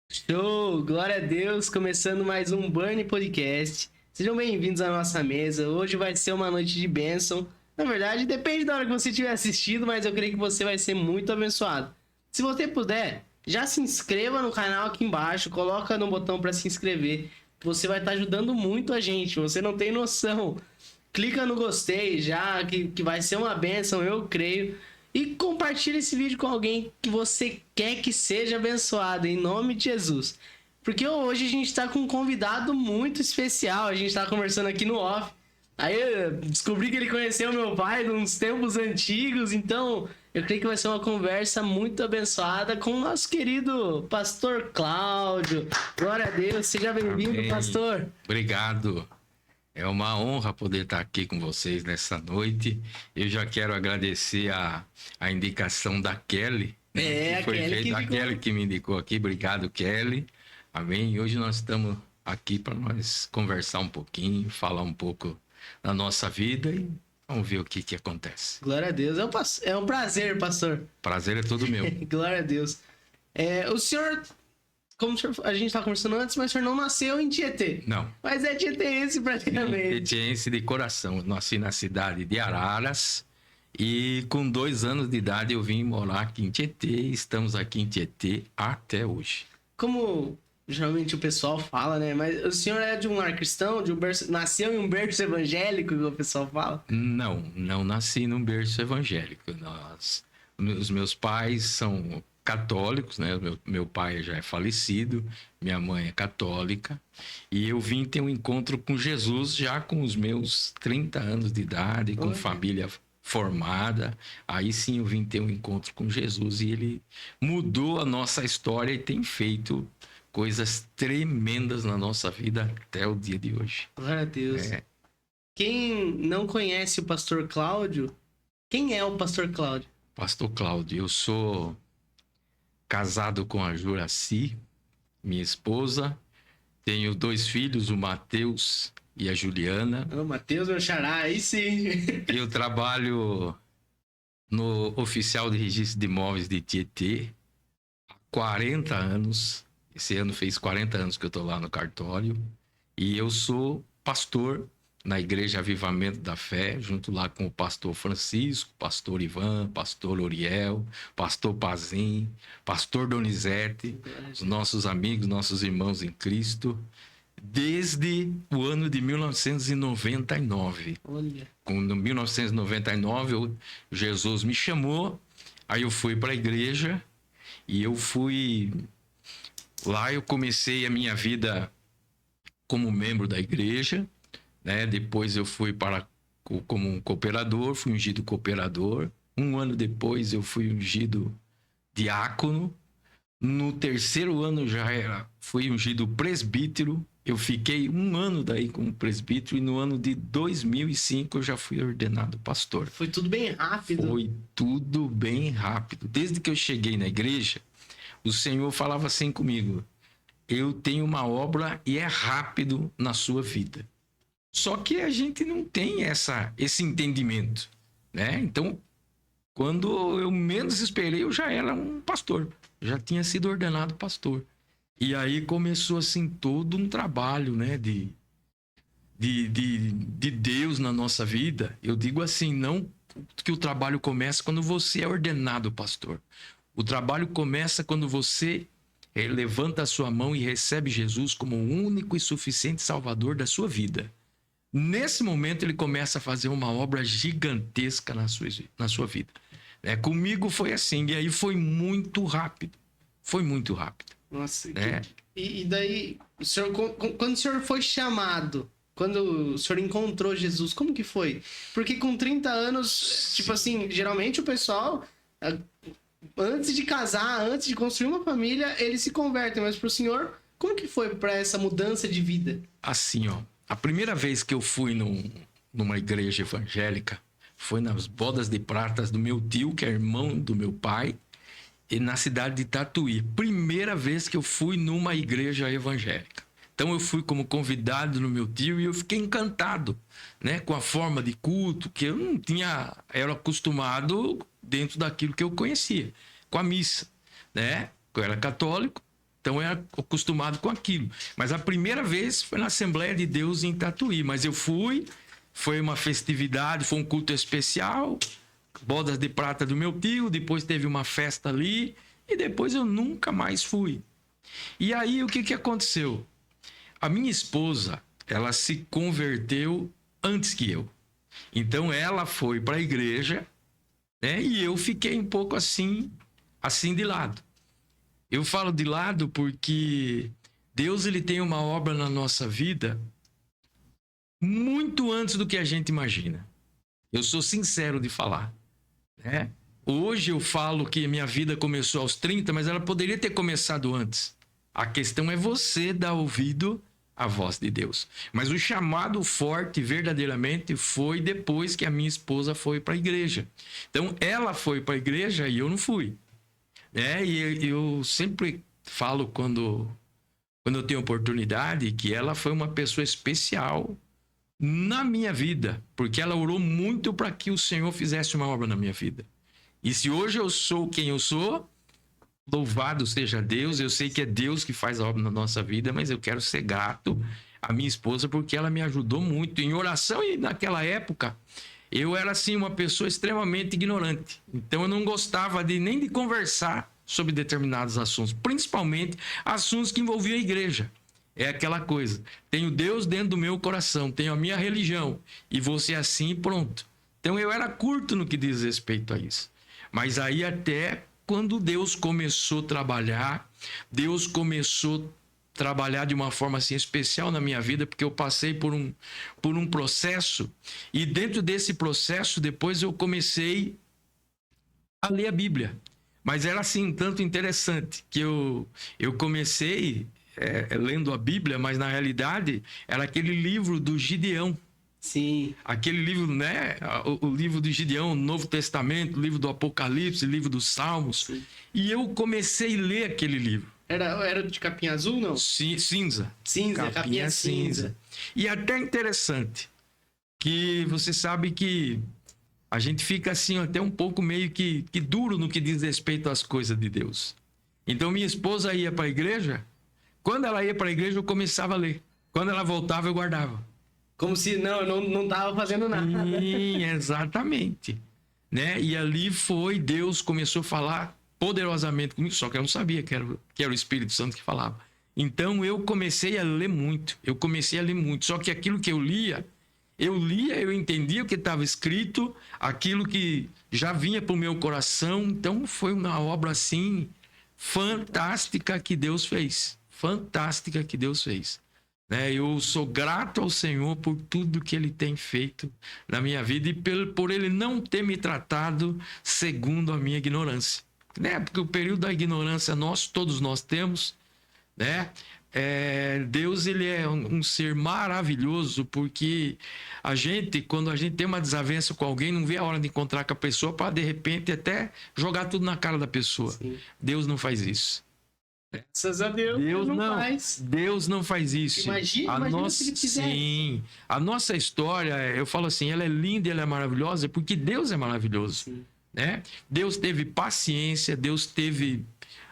Show! Glória a Deus! Começando mais um Burn Podcast. Sejam bem-vindos à nossa mesa. Hoje vai ser uma noite de bênção. Na verdade, depende da hora que você estiver assistindo, mas eu creio que você vai ser muito abençoado. Se você puder, já se inscreva no canal aqui embaixo, coloca no botão para se inscrever. Você vai estar ajudando muito a gente, você não tem noção. Clica no gostei já, que vai ser uma bênção, eu creio. E compartilha esse vídeo com alguém que você quer que seja abençoado, em nome de Jesus. Porque hoje a gente está com um convidado muito especial. A gente está conversando aqui no off. Aí eu descobri que ele conheceu meu pai de uns tempos antigos. Então eu creio que vai ser uma conversa muito abençoada com o nosso querido Pastor Cláudio. Glória a Deus, seja bem-vindo, Amém. pastor. Obrigado. É uma honra poder estar aqui com vocês nessa noite. Eu já quero agradecer a indicação da Kelly, né, É, que foi aquele que feita. A ficou... Kelly que me indicou aqui. Obrigado, Kelly. Amém. E hoje nós estamos aqui para nós conversar um pouquinho, falar um pouco da nossa vida e vamos ver o que acontece. Glória a Deus. É um prazer, pastor. Prazer é todo meu. Glória a Deus. O senhor, a gente estava conversando antes, mas o senhor não nasceu em Tietê. Não. Mas é tietêense praticamente. Tietêense de coração. Eu nasci na cidade de Araras e com 2 anos de idade eu vim morar aqui em Tietê. Estamos aqui em Tietê até hoje. Como geralmente o pessoal fala, né? Mas o senhor é de um lar cristão, nasceu em um berço evangélico, que o pessoal fala? Não nasci num berço evangélico. Os meus pais são católicos, né? Meu pai já é falecido, minha mãe é católica. E eu vim ter um encontro com Jesus já com os meus 30 anos de idade, com família formada. Aí sim eu vim ter um encontro com Jesus e ele mudou a nossa história e tem feito coisas tremendas na nossa vida até o dia de hoje. Glória a Deus. É. Quem não conhece o pastor Cláudio, quem é o pastor Cláudio? Pastor Cláudio, eu sou casado com a Juraci, minha esposa. Tenho 2 filhos, o Matheus e a Juliana. Ô, Matheus, meu xará, aí sim. Eu trabalho no Oficial de Registro de Imóveis de Tietê há 40 anos. Esse ano fez 40 anos que eu estou lá no cartório. E eu sou pastor na Igreja Avivamento da Fé, junto lá com o pastor Francisco, pastor Ivan, pastor Uriel, pastor Pazim, pastor Donizete, os nossos amigos, nossos irmãos em Cristo, desde o ano de 1999. Olha. Em 1999, Jesus me chamou, aí eu fui para a igreja e eu fui... Lá eu comecei a minha vida como membro da igreja, né? Depois eu fui como um cooperador, fui ungido cooperador. 1 ano depois eu fui ungido diácono. No 3º ano fui ungido presbítero. Eu fiquei 1 ano daí como presbítero e no ano de 2005 eu já fui ordenado pastor. Foi tudo bem rápido. Foi tudo bem rápido. Desde que eu cheguei na igreja, o Senhor falava assim comigo: eu tenho uma obra e é rápido na sua vida. Só que a gente não tem esse entendimento, né? Então, quando eu menos esperei, eu já era um pastor. Já tinha sido ordenado pastor. E aí começou, assim, todo um trabalho, né? De Deus na nossa vida. Eu digo assim, não que o trabalho começa quando você é ordenado pastor. O trabalho começa quando você levanta a sua mão e recebe Jesus como o único e suficiente Salvador da sua vida. Nesse momento ele começa a fazer uma obra gigantesca na sua vida. Comigo foi assim, e aí foi muito rápido. Foi muito rápido. Nossa, e daí, quando o senhor foi chamado, quando o senhor encontrou Jesus, como que foi? Porque com 30 anos, tipo assim, geralmente o pessoal, antes de casar, antes de construir uma família, eles se convertem. Mas pro senhor, como que foi para essa mudança de vida? Assim, ó, a primeira vez que eu fui numa igreja evangélica foi nas bodas de pratas do meu tio, que é irmão do meu pai, e na cidade de Tatuí. Primeira vez que eu fui numa igreja evangélica. Então eu fui como convidado no meu tio e eu fiquei encantado, né, com a forma de culto que eu não era acostumado dentro daquilo que eu conhecia, com a missa, né? Eu era católico, Então eu era acostumado com aquilo. Mas a primeira vez foi na Assembleia de Deus em Tatuí. Mas eu fui, foi uma festividade, foi um culto especial, bodas de prata do meu tio, depois teve uma festa ali, e depois eu nunca mais fui. E aí o que aconteceu? A minha esposa, ela se converteu antes que eu. Então ela foi para a igreja, né? E eu fiquei um pouco assim de lado. Eu falo de lado porque Deus, ele tem uma obra na nossa vida muito antes do que a gente imagina. Eu sou sincero de falar, né? Hoje eu falo que minha vida começou aos 30, mas ela poderia ter começado antes. A questão é você dar ouvido à voz de Deus. Mas o chamado forte, verdadeiramente, foi depois que a minha esposa foi para a igreja. Então, ela foi para a igreja e eu não fui. E eu sempre falo, quando eu tenho oportunidade, que ela foi uma pessoa especial na minha vida, porque ela orou muito para que o Senhor fizesse uma obra na minha vida. E se hoje eu sou quem eu sou, louvado seja Deus. Eu sei que é Deus que faz a obra na nossa vida, mas eu quero ser grato à minha esposa porque ela me ajudou muito em oração. E naquela época eu era assim uma pessoa extremamente ignorante, então eu não gostava nem de conversar sobre determinados assuntos, principalmente assuntos que envolviam a igreja. É aquela coisa, tenho Deus dentro do meu coração, tenho a minha religião e vou ser assim e pronto. Então eu era curto no que diz respeito a isso. Mas aí até quando Deus começou a trabalhar, Deus começou a trabalhar de uma forma assim especial na minha vida, porque eu passei por um processo, e dentro desse processo depois eu comecei a ler a Bíblia. Mas era assim, tanto interessante, que eu comecei lendo a Bíblia, mas na realidade era aquele livro do Gideão. Sim. Aquele livro, né? O livro de Gideão, o Novo Testamento, o livro do Apocalipse, o livro dos Salmos. Sim. E eu comecei a ler aquele livro. Era de capinha azul, não? Cinza. Cinza, capinha cinza. E até interessante que você sabe que a gente fica assim até um pouco meio que duro no que diz respeito às coisas de Deus. Então minha esposa ia para a igreja. Quando ela ia para a igreja eu começava a ler. Quando ela voltava eu guardava. Como se eu não estava fazendo nada. Sim, exatamente. Né? E ali Deus começou a falar poderosamente comigo, só que eu não sabia que era o Espírito Santo que falava. Então eu comecei a ler muito, só que aquilo que eu entendia o que estava escrito, aquilo que já vinha para o meu coração. Então foi uma obra assim fantástica que Deus fez. Eu sou grato ao Senhor por tudo que Ele tem feito na minha vida e por Ele não ter me tratado segundo a minha ignorância. Né? Porque o período da ignorância todos nós temos. Né? Deus, ele é um ser maravilhoso, porque quando a gente tem uma desavença com alguém, não vê a hora de encontrar com a pessoa para, de repente, até jogar tudo na cara da pessoa. Sim. Deus não faz isso. Graças a Deus, Deus não faz isso. Imagina se ele fizesse. Sim, a nossa história, eu falo assim, ela é linda, ela é maravilhosa, porque Deus é maravilhoso. Né? Deus teve paciência, Deus teve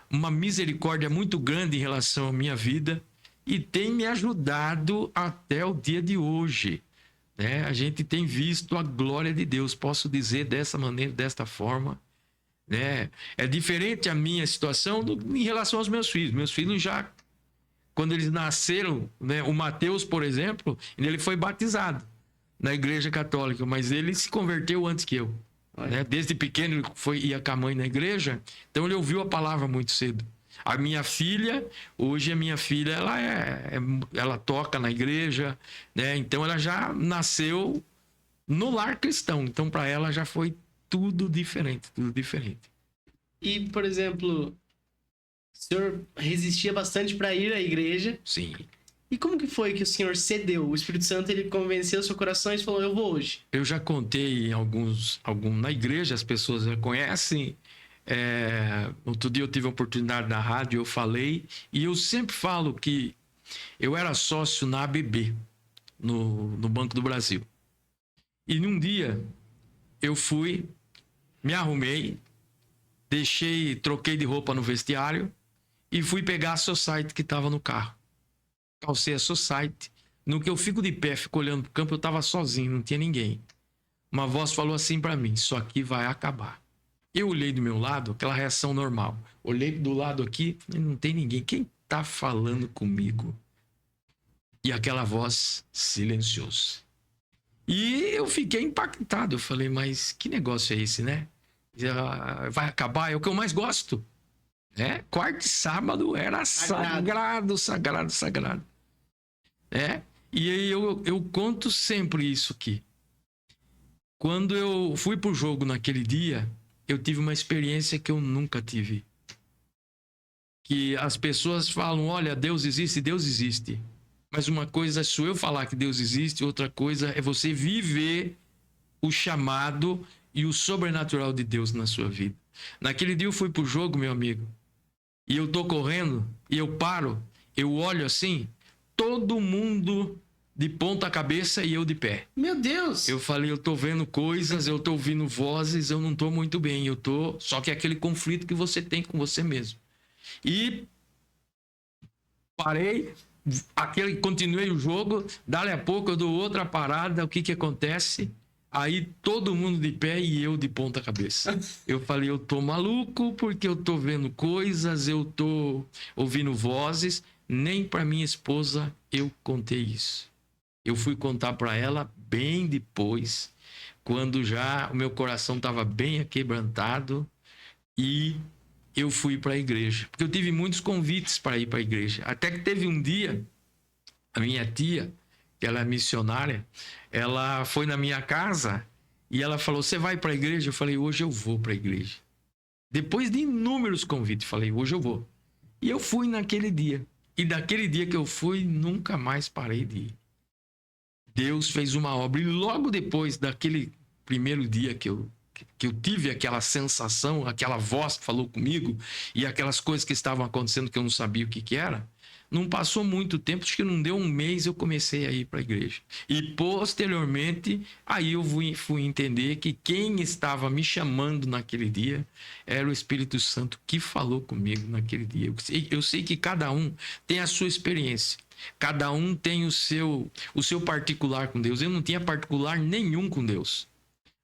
uma misericórdia muito grande em relação à minha vida e tem me ajudado até o dia de hoje. Né? A gente tem visto a glória de Deus, posso dizer dessa maneira, desta forma. Né? É diferente a minha situação em relação aos meus filhos. Meus filhos já, quando eles nasceram, né? O Mateus, por exemplo, ele foi batizado na igreja católica, mas ele se converteu antes que eu. Né? Desde pequeno ele ia com a mãe na igreja, então ele ouviu a palavra muito cedo. A minha filha, hoje a minha filha, ela toca na igreja, né? Então ela já nasceu no lar cristão, então para ela já foi tudo diferente. E, por exemplo, o senhor resistia bastante para ir à igreja. Sim. E como que foi que o senhor cedeu? O Espírito Santo, ele convenceu o seu coração e falou, eu vou hoje. Eu já contei na igreja, as pessoas já conhecem. Outro dia eu tive a oportunidade na rádio, eu falei, e eu sempre falo que eu era sócio na ABB, no Banco do Brasil. E num dia eu fui, me arrumei, troquei de roupa no vestiário e fui pegar a Society que estava no carro. Calcei a Society. No que eu fico de pé, fico olhando pro campo, eu estava sozinho, não tinha ninguém. Uma voz falou assim para mim: isso aqui vai acabar. Eu olhei do meu lado, aquela reação normal. Olhei do lado aqui, não tem ninguém. Quem tá falando comigo? E aquela voz silenciou-se. E eu fiquei impactado. Eu falei, mas que negócio é esse, né? Vai acabar, é o que eu mais gosto. Né? Quarta e sábado era sagrado. E aí eu conto sempre isso aqui. Quando eu fui pro jogo naquele dia, eu tive uma experiência que eu nunca tive. Que as pessoas falam, olha, Deus existe. Mas uma coisa é só eu falar que Deus existe, outra coisa é você viver o chamado e o sobrenatural de Deus na sua vida. Naquele dia eu fui pro jogo, meu amigo, e eu tô correndo, e eu paro, eu olho assim, todo mundo de ponta cabeça e eu de pé. Meu Deus! Eu falei, eu tô vendo coisas, eu tô ouvindo vozes, eu não tô muito bem, só que é aquele conflito que você tem com você mesmo. E parei, continuei o jogo, dali a pouco eu dou outra parada, o que acontece? Aí todo mundo de pé e eu de ponta cabeça. Eu falei, eu tô maluco porque eu tô vendo coisas, eu tô ouvindo vozes, nem para minha esposa eu contei isso. Eu fui contar para ela bem depois, quando já o meu coração estava bem aquebrantado e eu fui para a igreja. Porque eu tive muitos convites para ir para a igreja. Até que teve um dia, a minha tia, que ela é missionária, ela foi na minha casa e ela falou, você vai para a igreja? Eu falei, hoje eu vou para a igreja. Depois de inúmeros convites, falei, hoje eu vou. E eu fui naquele dia. E daquele dia que eu fui, nunca mais parei de ir. Deus fez uma obra. E logo depois daquele primeiro dia que eu tive aquela sensação, aquela voz que falou comigo e aquelas coisas que estavam acontecendo que eu não sabia o que era, não passou muito tempo, acho que não deu um mês, eu comecei a ir para a igreja. E posteriormente, aí eu fui entender que quem estava me chamando naquele dia era o Espírito Santo que falou comigo naquele dia. Eu sei que cada um tem a sua experiência. Cada um tem o seu particular com Deus. Eu não tinha particular nenhum com Deus.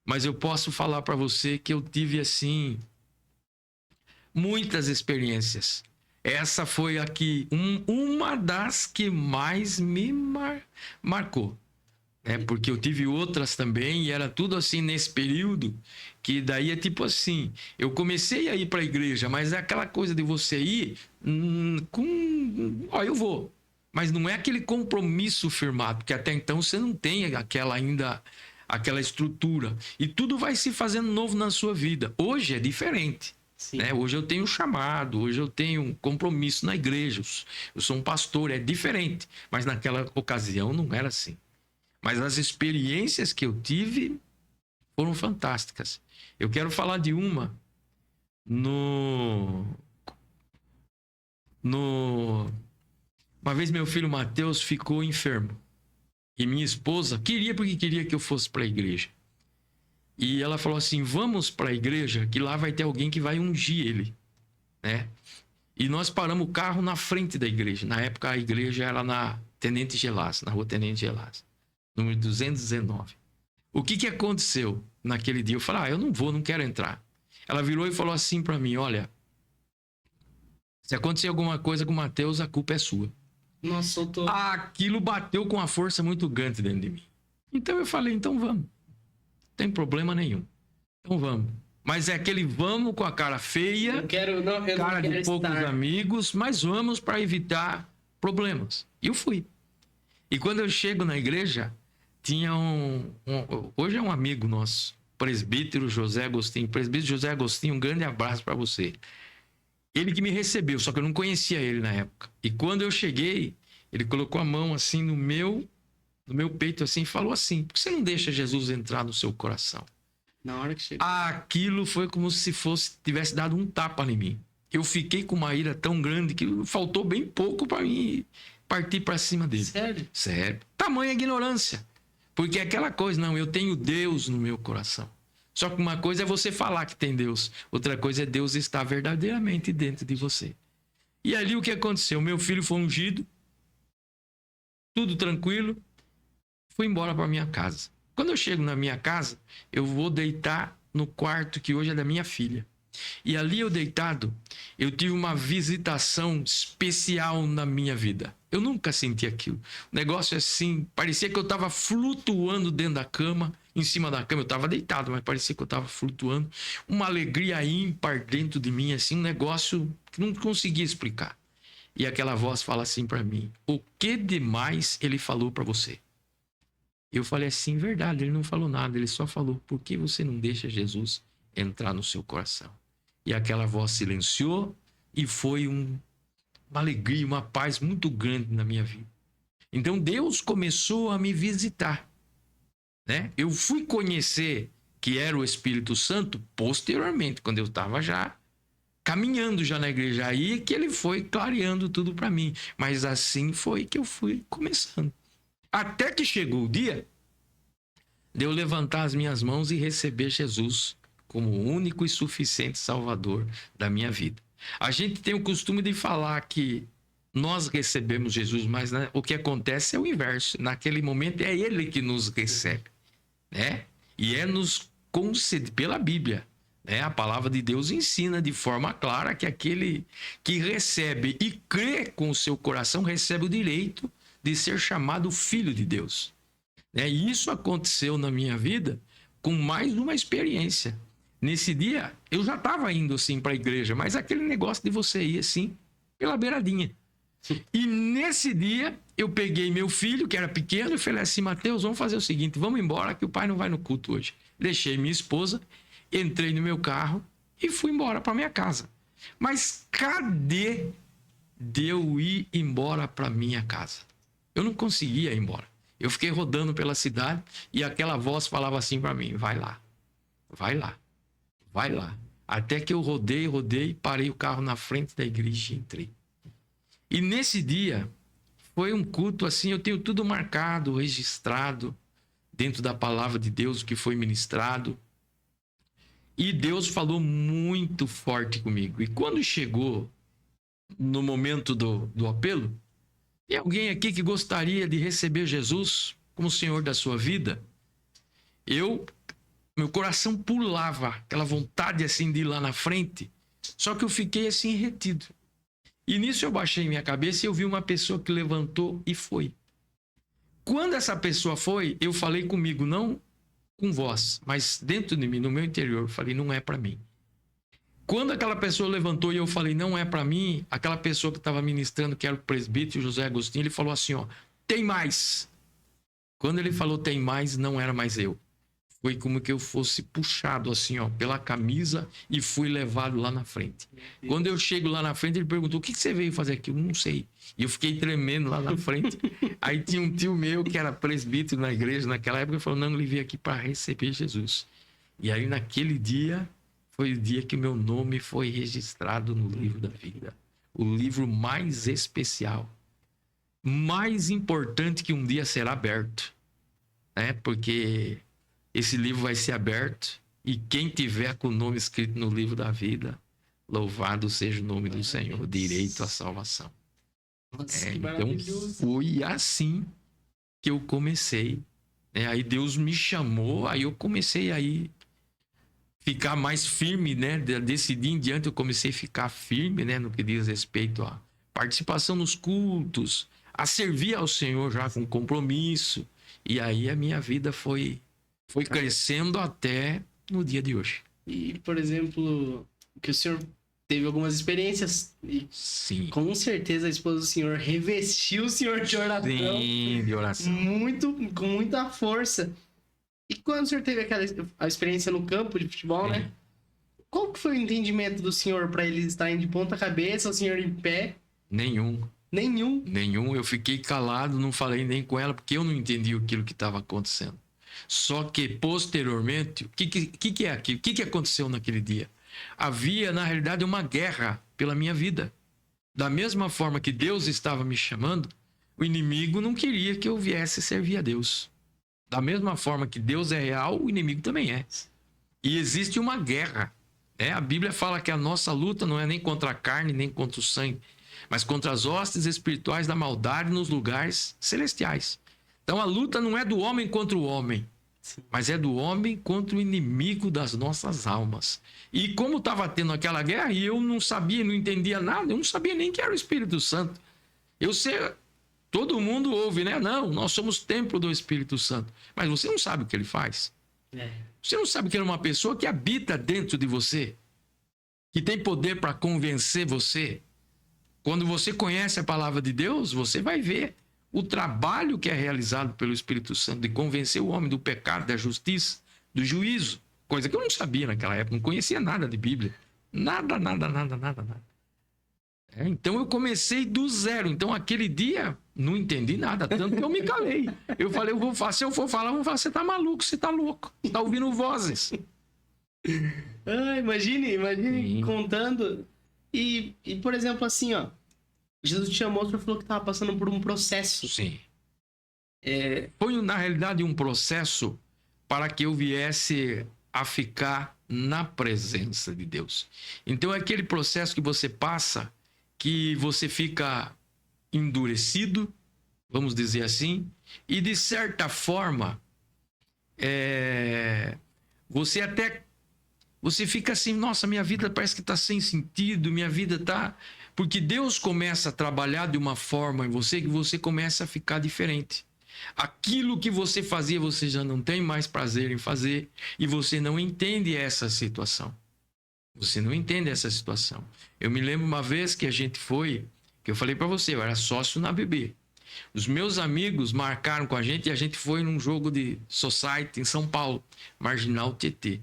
Mas eu posso falar para você que eu tive, assim, muitas experiências. Essa foi aqui uma das que mais me marcou. Porque eu tive outras também e era tudo assim nesse período, que daí é tipo assim, eu comecei a ir para a igreja, mas é aquela coisa de você ir eu vou. Mas não é aquele compromisso firmado, porque até então você não tem aquela estrutura. E tudo vai se fazendo novo na sua vida. Hoje é diferente. Né? Hoje eu tenho chamado, hoje eu tenho um compromisso na igreja. Eu sou um pastor, é diferente. Mas naquela ocasião não era assim. Mas as experiências que eu tive foram fantásticas. Eu quero falar de uma Uma vez meu filho Mateus ficou enfermo. E minha esposa queria que eu fosse para a igreja. E ela falou assim, vamos para a igreja, que lá vai ter alguém que vai ungir ele. Né? E nós paramos o carro na frente da igreja. Na época a igreja era na Tenente Gelas, na rua Tenente Gelas, número 219. O que aconteceu naquele dia? Eu falei, eu não vou, não quero entrar. Ela virou e falou assim para mim, olha, se acontecer alguma coisa com o Mateus, a culpa é sua. Nossa, Aquilo bateu com uma força muito grande dentro de mim. Então eu falei, então vamos. Não tem problema nenhum. Então vamos. Mas é aquele vamos com a cara feia, cara de poucos amigos, mas vamos para evitar problemas. E eu fui. E quando eu chego na igreja, tinha hoje é um amigo nosso, presbítero José Agostinho. Presbítero José Agostinho, um grande abraço para você. Ele que me recebeu, só que eu não conhecia ele na época. E quando eu cheguei, ele colocou a mão assim no meu peito assim, e falou assim, por que você não deixa Jesus entrar no seu coração? Na hora que chegou. Aquilo foi como se tivesse dado um tapa em mim. Eu fiquei com uma ira tão grande que faltou bem pouco para mim partir para cima dele. Sério? Sério. Tamanha ignorância. Porque é aquela coisa, não, eu tenho Deus no meu coração. Só que uma coisa é você falar que tem Deus, outra coisa é Deus estar verdadeiramente dentro de você. E ali o que aconteceu? Meu filho foi ungido, tudo tranquilo, fui embora para minha casa. Quando eu chego na minha casa, eu vou deitar no quarto que hoje é da minha filha. E ali eu deitado, eu tive uma visitação especial na minha vida. Eu nunca senti aquilo. O negócio assim, parecia que eu estava flutuando dentro da cama, em cima da cama. Eu estava deitado, mas parecia que eu estava flutuando. Uma alegria ímpar dentro de mim, assim, um negócio que não conseguia explicar. E aquela voz fala assim para mim: o que demais ele falou para você? Eu falei assim: verdade, ele não falou nada, ele só falou: por que você não deixa Jesus entrar no seu coração? E aquela voz silenciou e foi uma alegria, uma paz muito grande na minha vida. Então Deus começou a me visitar, né? Eu fui conhecer que era o Espírito Santo posteriormente, quando eu estava já caminhando já na igreja, aí que ele foi clareando tudo para mim. Mas assim foi que eu fui começando. Até que chegou o dia de eu levantar as minhas mãos e receber Jesus como o único e suficiente Salvador da minha vida. A gente tem o costume de falar que nós recebemos Jesus, mas o que acontece é o inverso. Naquele momento é Ele que nos recebe, né? E é nos concedido pela Bíblia, né? A palavra de Deus ensina de forma clara que aquele que recebe e crê com o seu coração recebe o direito de ser chamado filho de Deus. E isso aconteceu na minha vida com mais uma experiência. Nesse dia, eu já estava indo assim para a igreja, mas aquele negócio de você ir assim, pela beiradinha. E nesse dia, eu peguei meu filho, que era pequeno, e falei assim: Mateus, vamos fazer o seguinte, vamos embora que o pai não vai no culto hoje. Deixei minha esposa, entrei no meu carro e fui embora para minha casa. Mas cadê de eu ir embora para minha casa? Eu não conseguia ir embora. Eu fiquei rodando pela cidade e aquela voz falava assim para mim: vai lá, vai lá, vai lá. Até que eu rodei, parei o carro na frente da igreja e entrei. E nesse dia, foi um culto assim, eu tenho tudo marcado, registrado, dentro da palavra de Deus, o que foi ministrado. E Deus falou muito forte comigo. E quando chegou no momento do apelo, tem alguém aqui que gostaria de receber Jesus como Senhor da sua vida? Meu coração pulava, aquela vontade assim de ir lá na frente, só que eu fiquei assim retido. E nisso eu baixei minha cabeça e eu vi uma pessoa que levantou e foi. Quando essa pessoa foi, eu falei comigo, não com voz, mas dentro de mim, no meu interior, eu falei: não é para mim. Quando aquela pessoa levantou e eu falei: não é para mim, aquela pessoa que estava ministrando, que era o presbítero José Agostinho, ele falou assim: ó, tem mais. Quando ele falou tem mais, não era mais eu. Foi como que eu fosse puxado assim, ó, pela camisa e fui levado lá na frente. Quando eu chego lá na frente, ele perguntou: o que você veio fazer aqui? Eu não sei. E eu fiquei tremendo lá na frente. Aí tinha um tio meu que era presbítero na igreja naquela época e falou: não, ele veio aqui para receber Jesus. E aí naquele dia, foi o dia que meu nome foi registrado no livro da vida. O livro mais especial, mais importante que um dia será aberto, né? Porque esse livro vai ser aberto e quem tiver com o nome escrito no livro da vida, louvado seja o nome do Senhor, direito à salvação. Nossa, Então foi assim que eu comecei. Aí Deus me chamou, aí eu comecei aí ficar mais firme, né? Desse dia em diante eu comecei a ficar firme, né? No que diz respeito à participação nos cultos, a servir ao Senhor já com compromisso. E aí a minha vida foi crescendo até no dia de hoje. E, por exemplo, que o senhor teve algumas experiências e Sim. Com certeza a esposa do senhor revestiu o senhor de oração. Sim, de oração. Com muita força. E quando o senhor teve a experiência no campo de futebol, Sim. né? Qual que foi o entendimento do senhor para eles estarem de ponta cabeça, o senhor em pé? Nenhum. Eu fiquei calado, não falei nem com ela, porque eu não entendi aquilo que estava acontecendo. Só que, posteriormente, o que é aquilo? O que aconteceu naquele dia? Havia, na realidade, uma guerra pela minha vida. Da mesma forma que Deus estava me chamando, o inimigo não queria que eu viesse servir a Deus. Da mesma forma que Deus é real, o inimigo também é. E existe uma guerra. A Bíblia fala que a nossa luta não é nem contra a carne, nem contra o sangue, mas contra as hostes espirituais da maldade nos lugares celestiais. Então a luta não é do homem contra o homem, mas é do homem contra o inimigo das nossas almas. E como estava tendo aquela guerra, e eu não sabia, não entendia nada, eu não sabia nem que era o Espírito Santo. Eu sei, todo mundo ouve, né? Não, nós somos templo do Espírito Santo. Mas você não sabe o que ele faz. Você não sabe que ele é uma pessoa que habita dentro de você, que tem poder para convencer você. Quando você conhece a palavra de Deus, você vai ver o trabalho que é realizado pelo Espírito Santo de convencer o homem do pecado, da justiça, do juízo. Coisa que eu não sabia naquela época, não conhecia nada de Bíblia. Nada. Então eu comecei do zero. Então aquele dia não entendi nada, tanto que eu me calei. Eu falei, se eu for falar, vão falar, você tá maluco, você tá louco, você tá ouvindo vozes. Imagine Sim. contando. E, por exemplo, assim, ó. Jesus te chamou, você falou que estava passando por um processo. Sim. Foi, na realidade, um processo para que eu viesse a ficar na presença de Deus. Então, é aquele processo que você passa, que você fica endurecido, vamos dizer assim, e, de certa forma, você fica assim, nossa, minha vida parece que está sem sentido, minha vida está... Porque Deus começa a trabalhar de uma forma em você que você começa a ficar diferente. Aquilo que você fazia, você já não tem mais prazer em fazer e você não entende essa situação. Você não entende essa situação. Eu me lembro uma vez que a gente foi, que eu falei para você, eu era sócio na BB. Os meus amigos marcaram com a gente e a gente foi num jogo de society em São Paulo, Marginal Tietê.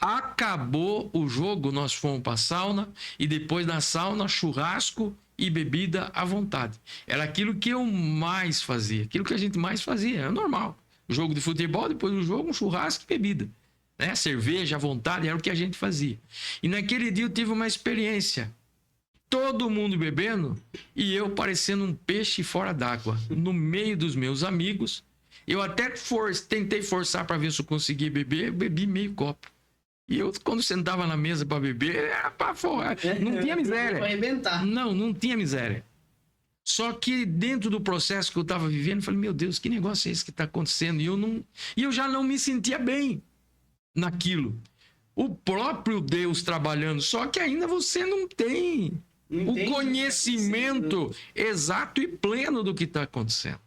Acabou o jogo, nós fomos para a sauna e depois da sauna, churrasco e bebida à vontade. Era aquilo que eu mais fazia, aquilo que a gente mais fazia, é normal. Jogo de futebol, depois do jogo, um churrasco e bebida. Né? Cerveja à vontade, era o que a gente fazia. E naquele dia eu tive uma experiência. Todo mundo bebendo e eu parecendo um peixe fora d'água, no meio dos meus amigos. Eu até tentei forçar para ver se eu conseguia beber, eu bebi meio copo. E eu, quando sentava na mesa para beber, era para fora. Não tinha miséria. Para arrebentar. Não tinha miséria. Só que dentro do processo que eu estava vivendo, eu falei, meu Deus, que negócio é esse que está acontecendo? E eu já não me sentia bem naquilo. O próprio Deus trabalhando, só que ainda você não tem o conhecimento exato e pleno do que está acontecendo.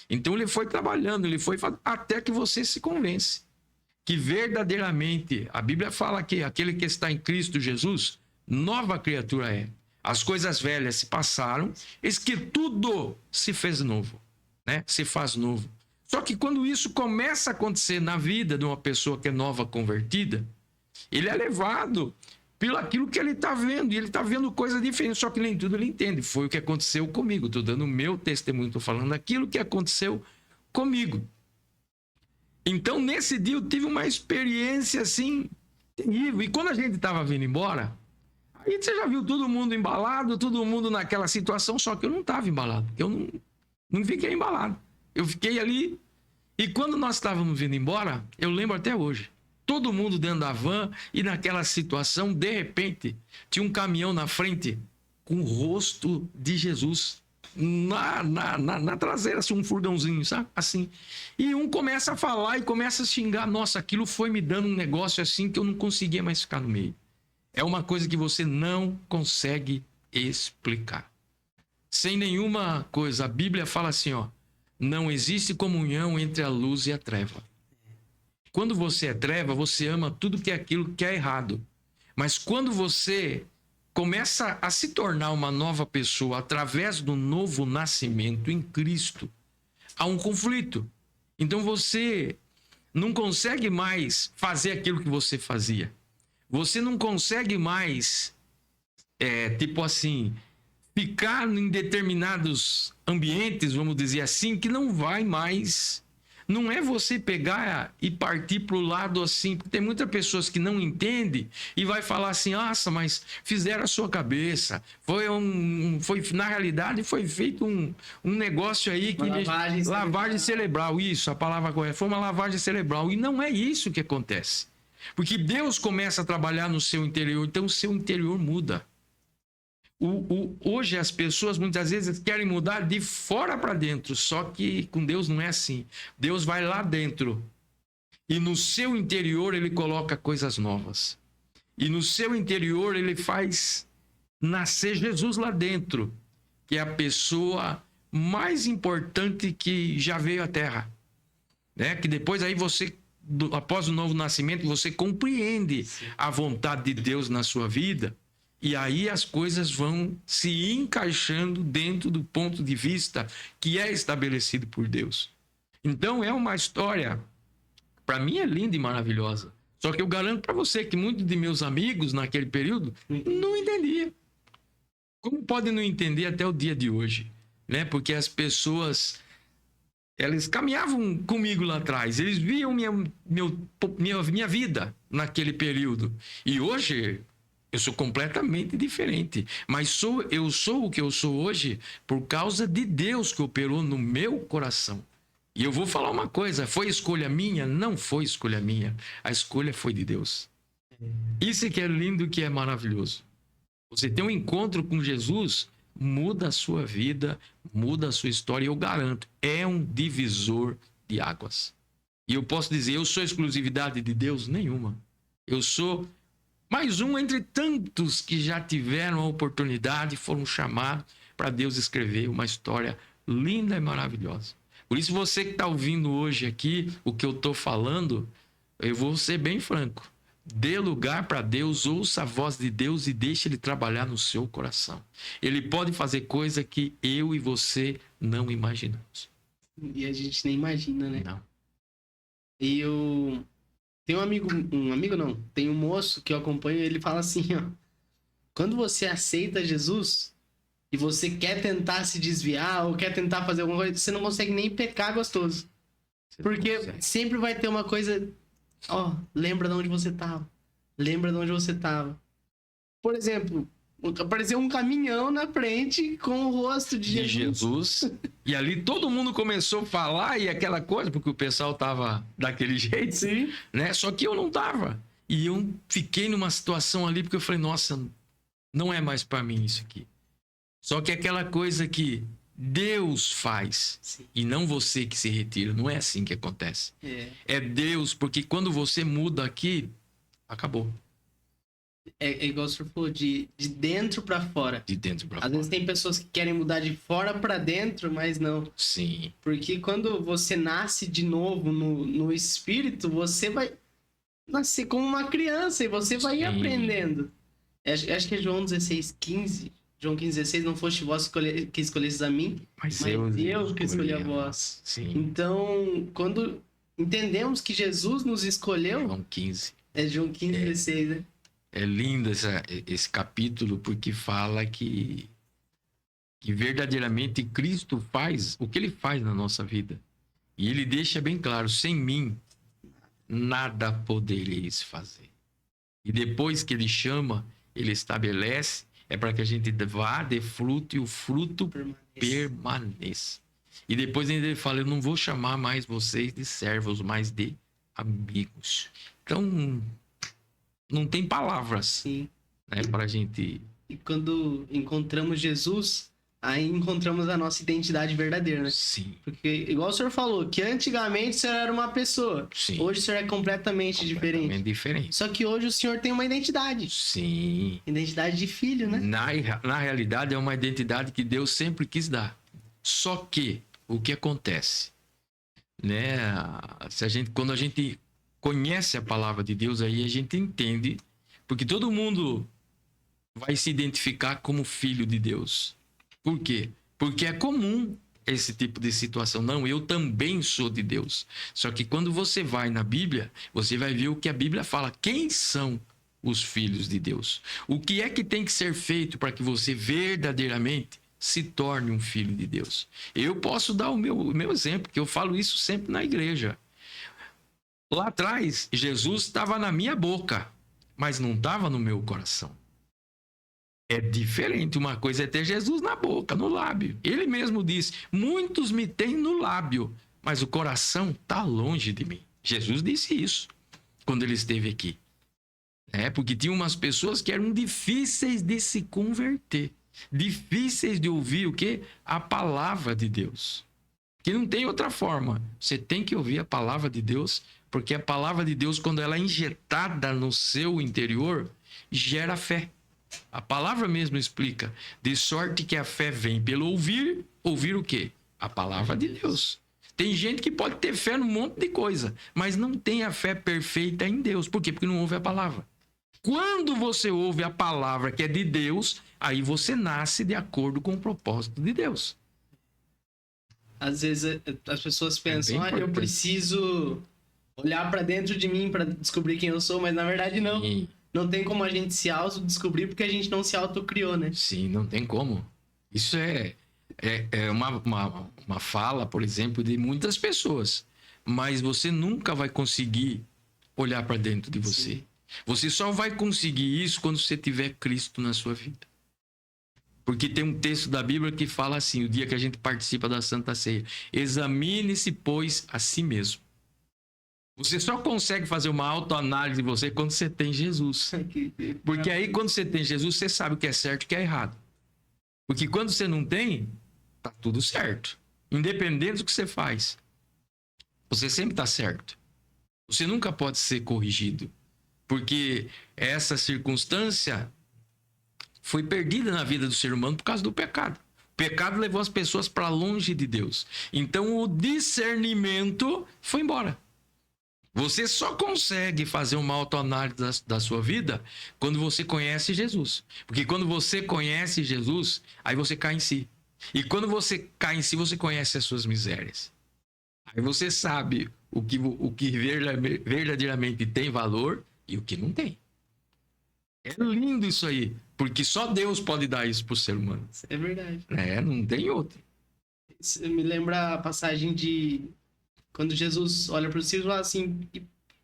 Então ele foi trabalhando, até que você se convence que verdadeiramente, a Bíblia fala que aquele que está em Cristo Jesus, nova criatura é. As coisas velhas se passaram, eis que tudo se fez novo, né? Se faz novo. Só que quando isso começa a acontecer na vida de uma pessoa que é nova convertida, ele é levado pelo aquilo que ele está vendo, e ele está vendo coisas diferentes, só que nem tudo ele entende. Foi o que aconteceu comigo, estou dando o meu testemunho, estou falando aquilo que aconteceu comigo. Então, nesse dia, eu tive uma experiência, assim, terrível. E quando a gente estava vindo embora, aí você já viu todo mundo embalado, todo mundo naquela situação, só que eu não estava embalado. Eu não fiquei embalado. Eu fiquei ali. E quando nós estávamos vindo embora, eu lembro até hoje, todo mundo dentro da van e naquela situação, de repente, tinha um caminhão na frente com o rosto de Jesus na traseira, assim, um furgãozinho, sabe? Assim. E um começa a falar e começa a xingar. Nossa, aquilo foi me dando um negócio assim que eu não conseguia mais ficar no meio. É uma coisa que você não consegue explicar. Sem nenhuma coisa. A Bíblia fala assim, ó, não existe comunhão entre a luz e a treva. Quando você é treva, você ama tudo que é aquilo que é errado. Mas quando você começa a se tornar uma nova pessoa através do novo nascimento em Cristo, há um conflito. Então você não consegue mais fazer aquilo que você fazia. Você não consegue mais, tipo assim, ficar em determinados ambientes, vamos dizer assim, que não vai mais. Não é você pegar e partir para o lado assim, porque tem muitas pessoas que não entendem e vai falar assim, nossa, mas fizeram a sua cabeça. Na realidade, foi feito um negócio aí que... Lavagem cerebral, isso, a palavra correta. Foi uma lavagem cerebral. E não é isso que acontece. Porque Deus começa a trabalhar no seu interior, então o seu interior muda. Hoje as pessoas muitas vezes querem mudar de fora para dentro, só que com Deus não é assim. Deus vai lá dentro e no seu interior ele coloca coisas novas. E no seu interior ele faz nascer Jesus lá dentro, que é a pessoa mais importante que já veio à Terra. Né? Que depois aí você, após o novo nascimento, você compreende a vontade de Deus na sua vida. E aí as coisas vão se encaixando dentro do ponto de vista que é estabelecido por Deus. Então é uma história, para mim é linda e maravilhosa. Só que eu garanto para você que muitos de meus amigos naquele período não entendiam. Como podem não entender até o dia de hoje? Né? Porque as pessoas, elas caminhavam comigo lá atrás. Eles viam minha vida naquele período. E hoje eu sou completamente diferente. Mas eu sou o que eu sou hoje por causa de Deus que operou no meu coração. E eu vou falar uma coisa, foi escolha minha? Não foi escolha minha. A escolha foi de Deus. Isso que é lindo, que é maravilhoso. Você tem um encontro com Jesus, muda a sua vida, muda a sua história. E eu garanto, é um divisor de águas. E eu posso dizer, eu sou exclusividade de Deus? Nenhuma. Eu sou mais um entre tantos que já tiveram a oportunidade e foram chamados para Deus escrever uma história linda e maravilhosa. Por isso, você que está ouvindo hoje aqui o que eu estou falando, eu vou ser bem franco. Dê lugar para Deus, ouça a voz de Deus e deixe Ele trabalhar no seu coração. Ele pode fazer coisa que eu e você não imaginamos. E a gente nem imagina, né? Não. E eu... Tem tem um moço que eu acompanho, ele fala assim, ó. Quando você aceita Jesus e você quer tentar se desviar ou quer tentar fazer alguma coisa, você não consegue nem pecar gostoso. Porque sempre vai ter uma coisa... Ó, lembra de onde você tava. Lembra de onde você tava. Por exemplo, apareceu um caminhão na frente com o rosto de Jesus. E ali todo mundo começou a falar e aquela coisa, porque o pessoal tava daquele jeito. Sim. Né? Só que eu não tava. E eu fiquei numa situação ali porque eu falei, nossa, não é mais para mim isso aqui. Só que aquela coisa que Deus faz. Sim. E não você que se retira. Não é assim que acontece. É Deus, porque quando você muda aqui, acabou. É igual o senhor falou, de dentro para fora. De dentro para fora. fora. Às vezes tem pessoas que querem mudar de fora para dentro, mas não. Sim. Porque quando você nasce de novo no espírito, você vai nascer como uma criança e você vai ir aprendendo. Acho que é João 16:15. João 15:16, não foste vós que escolhestes a mim, mas eu que escolhi a vós. Sim. Então, quando entendemos que Jesus nos escolheu... João 15. É João 15:16, né? É lindo esse capítulo, porque fala que verdadeiramente Cristo faz o que Ele faz na nossa vida. E Ele deixa bem claro, sem mim, nada podereis fazer. E depois que Ele chama, Ele estabelece, é para que a gente vá, dê fruto e o fruto permaneça. E depois Ele fala, eu não vou chamar mais vocês de servos, mas de amigos. Então... não tem palavras, né, para a gente... E quando encontramos Jesus, aí encontramos a nossa identidade verdadeira, né? Sim. Porque, igual o senhor falou, que antigamente o senhor era uma pessoa. Sim. Hoje o senhor é completamente diferente. Só que hoje o senhor tem uma identidade. Sim. Identidade de filho, né? Na realidade, é uma identidade que Deus sempre quis dar. Só que, o que acontece? Né? Quando a gente conhece a palavra de Deus, aí a gente entende, porque todo mundo vai se identificar como filho de Deus. Por quê? Porque é comum esse tipo de situação. Não, eu também sou de Deus. Só que quando você vai na Bíblia, você vai ver o que a Bíblia fala. Quem são os filhos de Deus? O que é que tem que ser feito para que você verdadeiramente se torne um filho de Deus? Eu posso dar o meu exemplo, que eu falo isso sempre na igreja. Lá atrás, Jesus estava na minha boca, mas não estava no meu coração. É diferente. Uma coisa é ter Jesus na boca, no lábio. Ele mesmo disse, muitos me têm no lábio, mas o coração está longe de mim. Jesus disse isso quando ele esteve aqui. Porque tinha umas pessoas que eram difíceis de se converter. difíceis de ouvir o quê? A palavra de Deus. Que não tem outra forma. Você tem que ouvir a palavra de Deus, porque a palavra de Deus, quando ela é injetada no seu interior, gera fé. A palavra mesmo explica. De sorte que a fé vem pelo ouvir. Ouvir o quê? A palavra de Deus. Tem gente que pode ter fé num monte de coisa, mas não tem a fé perfeita em Deus. Por quê? Porque não ouve a palavra. Quando você ouve a palavra que é de Deus, aí você nasce de acordo com o propósito de Deus. Às vezes as pessoas pensam, eu importante. preciso olhar pra dentro de mim pra descobrir quem eu sou, mas na verdade não. Sim. Não tem como a gente se autodescobrir porque a gente não se autocriou, né? Sim, não tem como. Isso é uma fala, por exemplo, de muitas pessoas. Mas você nunca vai conseguir olhar para dentro de você. Sim. Você só vai conseguir isso quando você tiver Cristo na sua vida. Porque tem um texto da Bíblia que fala assim, o dia que a gente participa da Santa Ceia: examine-se, pois, a si mesmo. Você só consegue fazer uma autoanálise de você quando você tem Jesus. Porque aí, quando você tem Jesus, você sabe o que é certo e o que é errado. Porque quando você não tem, tá tudo certo. Independente do que você faz. Você sempre tá certo. Você nunca pode ser corrigido. Porque essa circunstância foi perdida na vida do ser humano por causa do pecado. O pecado levou as pessoas para longe de Deus. Então, o discernimento foi embora. Você só consegue fazer uma autoanálise da sua vida quando você conhece Jesus. Porque quando você conhece Jesus, aí você cai em si. E quando você cai em si, você conhece as suas misérias. Aí você sabe o que verdadeiramente tem valor e o que não tem. É lindo isso aí, porque só Deus pode dar isso para o ser humano. É verdade. Não tem outro. Isso me lembra a passagem de quando Jesus olha para os céus e fala assim: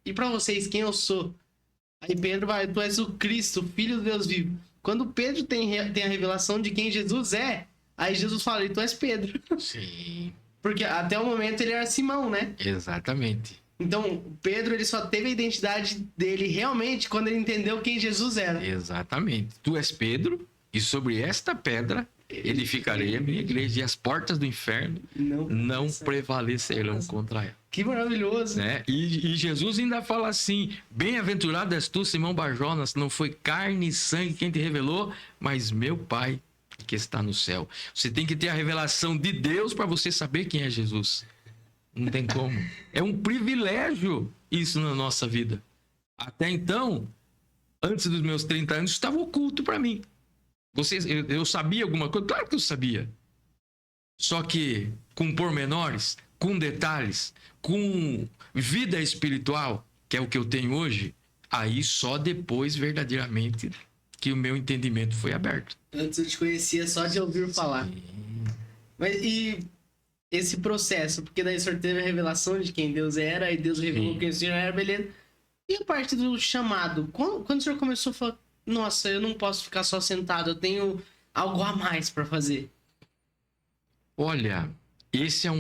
e para vocês, quem eu sou? Aí Pedro vai: tu és o Cristo, filho do Deus vivo. Quando Pedro tem a revelação de quem Jesus é, aí Jesus fala: e tu és Pedro. Sim. Porque até o momento ele era Simão, né? Exatamente. Então, Pedro, ele só teve a identidade dele realmente quando ele entendeu quem Jesus era. Exatamente. Tu és Pedro, e sobre esta pedra edificarei a minha igreja, e as portas do inferno não prevalecerão contra ela. Que maravilhoso. Né? E Jesus ainda fala assim: bem-aventurado és tu, Simão Barjonas, não foi carne e sangue quem te revelou, mas meu Pai que está no céu. Você tem que ter a revelação de Deus para você saber quem é Jesus. Não tem como. É um privilégio isso na nossa vida. Até então, antes dos meus 30 anos, estava oculto para mim. Eu sabia alguma coisa? Claro que eu sabia. Só que com pormenores, com detalhes, com vida espiritual, que é o que eu tenho hoje, aí só depois, verdadeiramente, que o meu entendimento foi aberto. Antes eu te conhecia só de ouvir falar. Sim. Mas e esse processo? Porque daí o senhor teve a revelação de quem Deus era, e Deus revelou quem o senhor era, beleza. E a parte do chamado? Quando o senhor começou a falar: nossa, eu não posso ficar só sentado, eu tenho algo a mais para fazer? Olha, esse é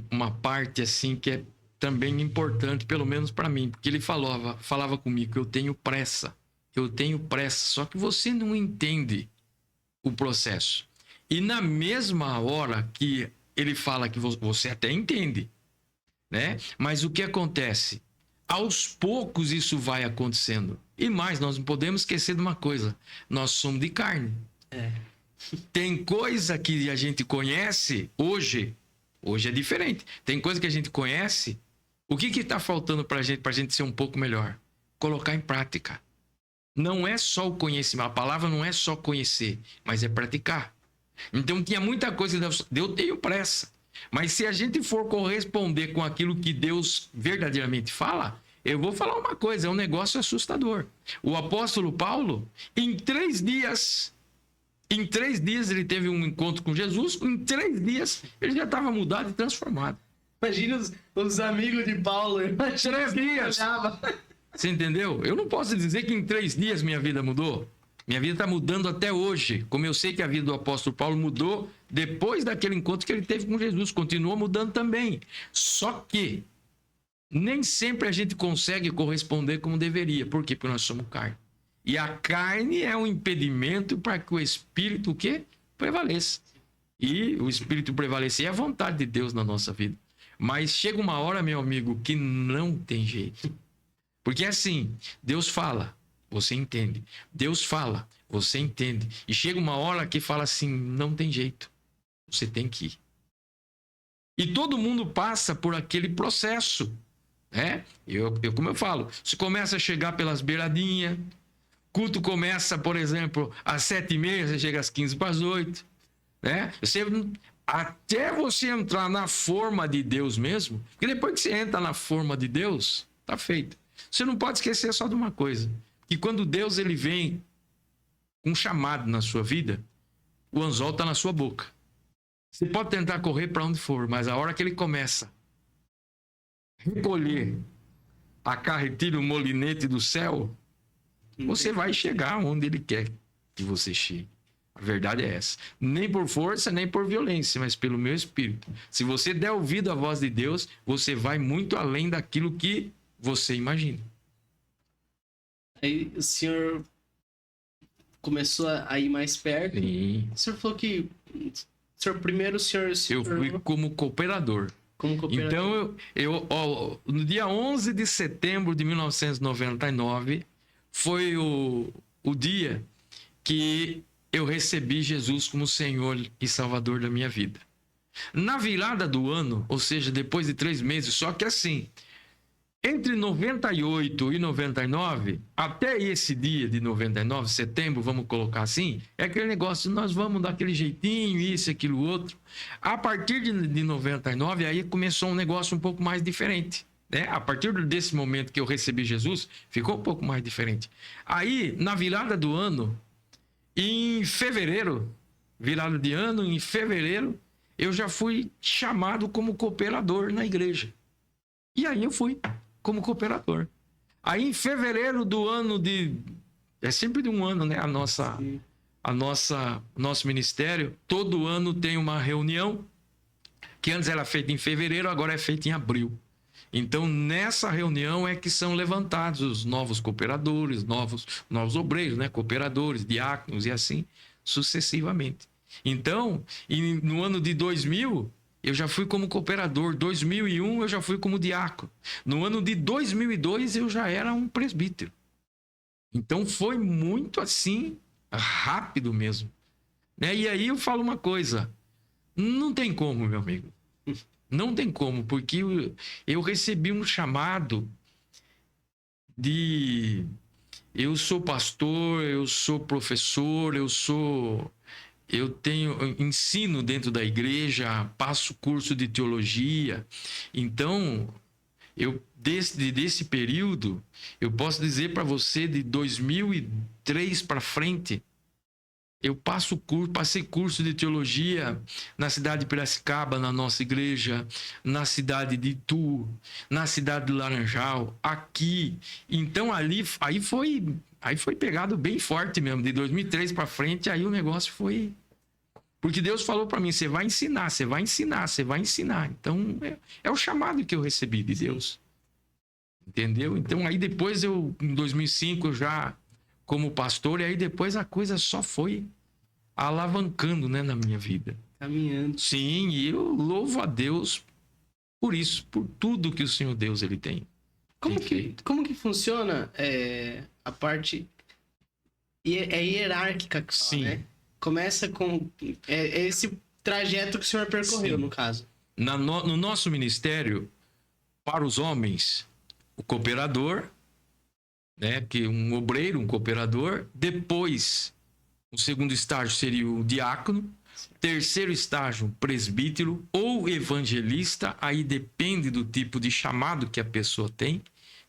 uma parte assim que é também importante, pelo menos para mim, porque ele falava comigo que eu tenho pressa, só que você não entende o processo. E na mesma hora que ele fala que você até entende, né? Mas o que acontece? Aos poucos isso vai acontecendo. E mais, nós não podemos esquecer de uma coisa: nós somos de carne. Tem coisa que a gente conhece hoje é diferente. Tem coisa que a gente conhece. O que está faltando para a gente ser um pouco melhor? Colocar em prática. Não é só o conhecimento. A palavra não é só conhecer, mas é praticar. Então tinha muita coisa que eu tenho pressa. Mas se a gente for corresponder com aquilo que Deus verdadeiramente fala, eu vou falar uma coisa: é um negócio assustador. O apóstolo Paulo, em 3 dias ele teve um encontro com Jesus. Em 3 dias ele já estava mudado e transformado. Imagina os amigos de Paulo. 3 dias. Você entendeu? Eu não posso dizer que em 3 dias minha vida mudou. Minha vida está mudando até hoje. Como eu sei que a vida do apóstolo Paulo mudou depois daquele encontro que ele teve com Jesus. Continua mudando também. Só que nem sempre a gente consegue corresponder como deveria. Por quê? Porque nós somos carne. E a carne é um impedimento para que o Espírito o quê? Prevaleça. E o Espírito prevalecer é a vontade de Deus na nossa vida. Mas chega uma hora, meu amigo, que não tem jeito. Porque assim, Deus fala, você entende. Deus fala, você entende. E chega uma hora que fala assim, não tem jeito. Você tem que ir. E todo mundo passa por aquele processo, né? Como eu falo, você começa a chegar pelas beiradinhas, culto começa, por exemplo, às 7h30, você chega às 7:45, né? Até você entrar na forma de Deus mesmo, porque depois que você entra na forma de Deus, tá feito. Você não pode esquecer só de uma coisa, que quando Deus ele vem com um chamado na sua vida, o anzol está na sua boca. Você pode tentar correr para onde for, mas a hora que ele começa a recolher a carretilha, o molinete do céu, você vai chegar onde ele quer que você chegue. A verdade é essa. Nem por força, nem por violência, mas pelo meu espírito. Se você der ouvido à voz de Deus, você vai muito além daquilo que você imagina. Aí o senhor começou a ir mais perto. Sim. O senhor falou que... Primeiro o senhor... Eu fui como cooperador. Então, no dia 11 de setembro de 1999, foi o dia que eu recebi Jesus como Senhor e Salvador da minha vida. Na virada do ano, ou seja, depois de 3 meses, só que assim, entre 98 e 99, até esse dia de 99, setembro, vamos colocar assim, é aquele negócio, nós vamos dar aquele jeitinho, isso, aquilo, outro. A partir de 99, aí começou um negócio um pouco mais diferente, né? A partir desse momento que eu recebi Jesus, ficou um pouco mais diferente. Aí, na virada do ano, em fevereiro, virada de ano, em fevereiro, eu já fui chamado como cooperador na igreja. E aí eu fui como cooperador. Aí em fevereiro do ano de... É sempre de um ano, né? Nosso ministério, todo ano tem uma reunião, que antes era feita em fevereiro, agora é feita em abril. Então, nessa reunião é que são levantados os novos cooperadores, novos obreiros, né? Cooperadores, diáconos e assim sucessivamente. Então, no ano de 2000... eu já fui como cooperador. 2001 eu já fui como diácono. No ano de 2002 eu já era um presbítero. Então foi muito assim, rápido mesmo. Né? E aí eu falo uma coisa. Não tem como, meu amigo. Não tem como, porque eu recebi um chamado de... Eu sou pastor, eu sou professor, eu ensino dentro da igreja, passo curso de teologia. Então, desse período, eu posso dizer para você, de 2003 para frente, eu passei curso de teologia na cidade de Piracicaba, na nossa igreja, na cidade de Itu, na cidade de Laranjal, aqui. Então, aí foi pegado bem forte mesmo. De 2003 para frente, aí o negócio foi... Porque Deus falou para mim, você vai ensinar, você vai ensinar, você vai ensinar. Então, é o chamado que eu recebi de Deus. Entendeu? Então, aí depois em 2005, eu já como pastor, e aí depois a coisa só foi alavancando, né, na minha vida. Caminhando. Sim, e eu louvo a Deus por isso, por tudo que o Senhor Deus ele tem. Como que funciona a parte hierárquica que fala, Sim. né? Começa com esse trajeto que o senhor percorreu, Sim. no caso. No nosso ministério, para os homens, o cooperador, né, que um obreiro, um cooperador. Depois, o segundo estágio seria o diácono. Terceiro estágio, presbítero ou evangelista. Aí depende do tipo de chamado que a pessoa tem,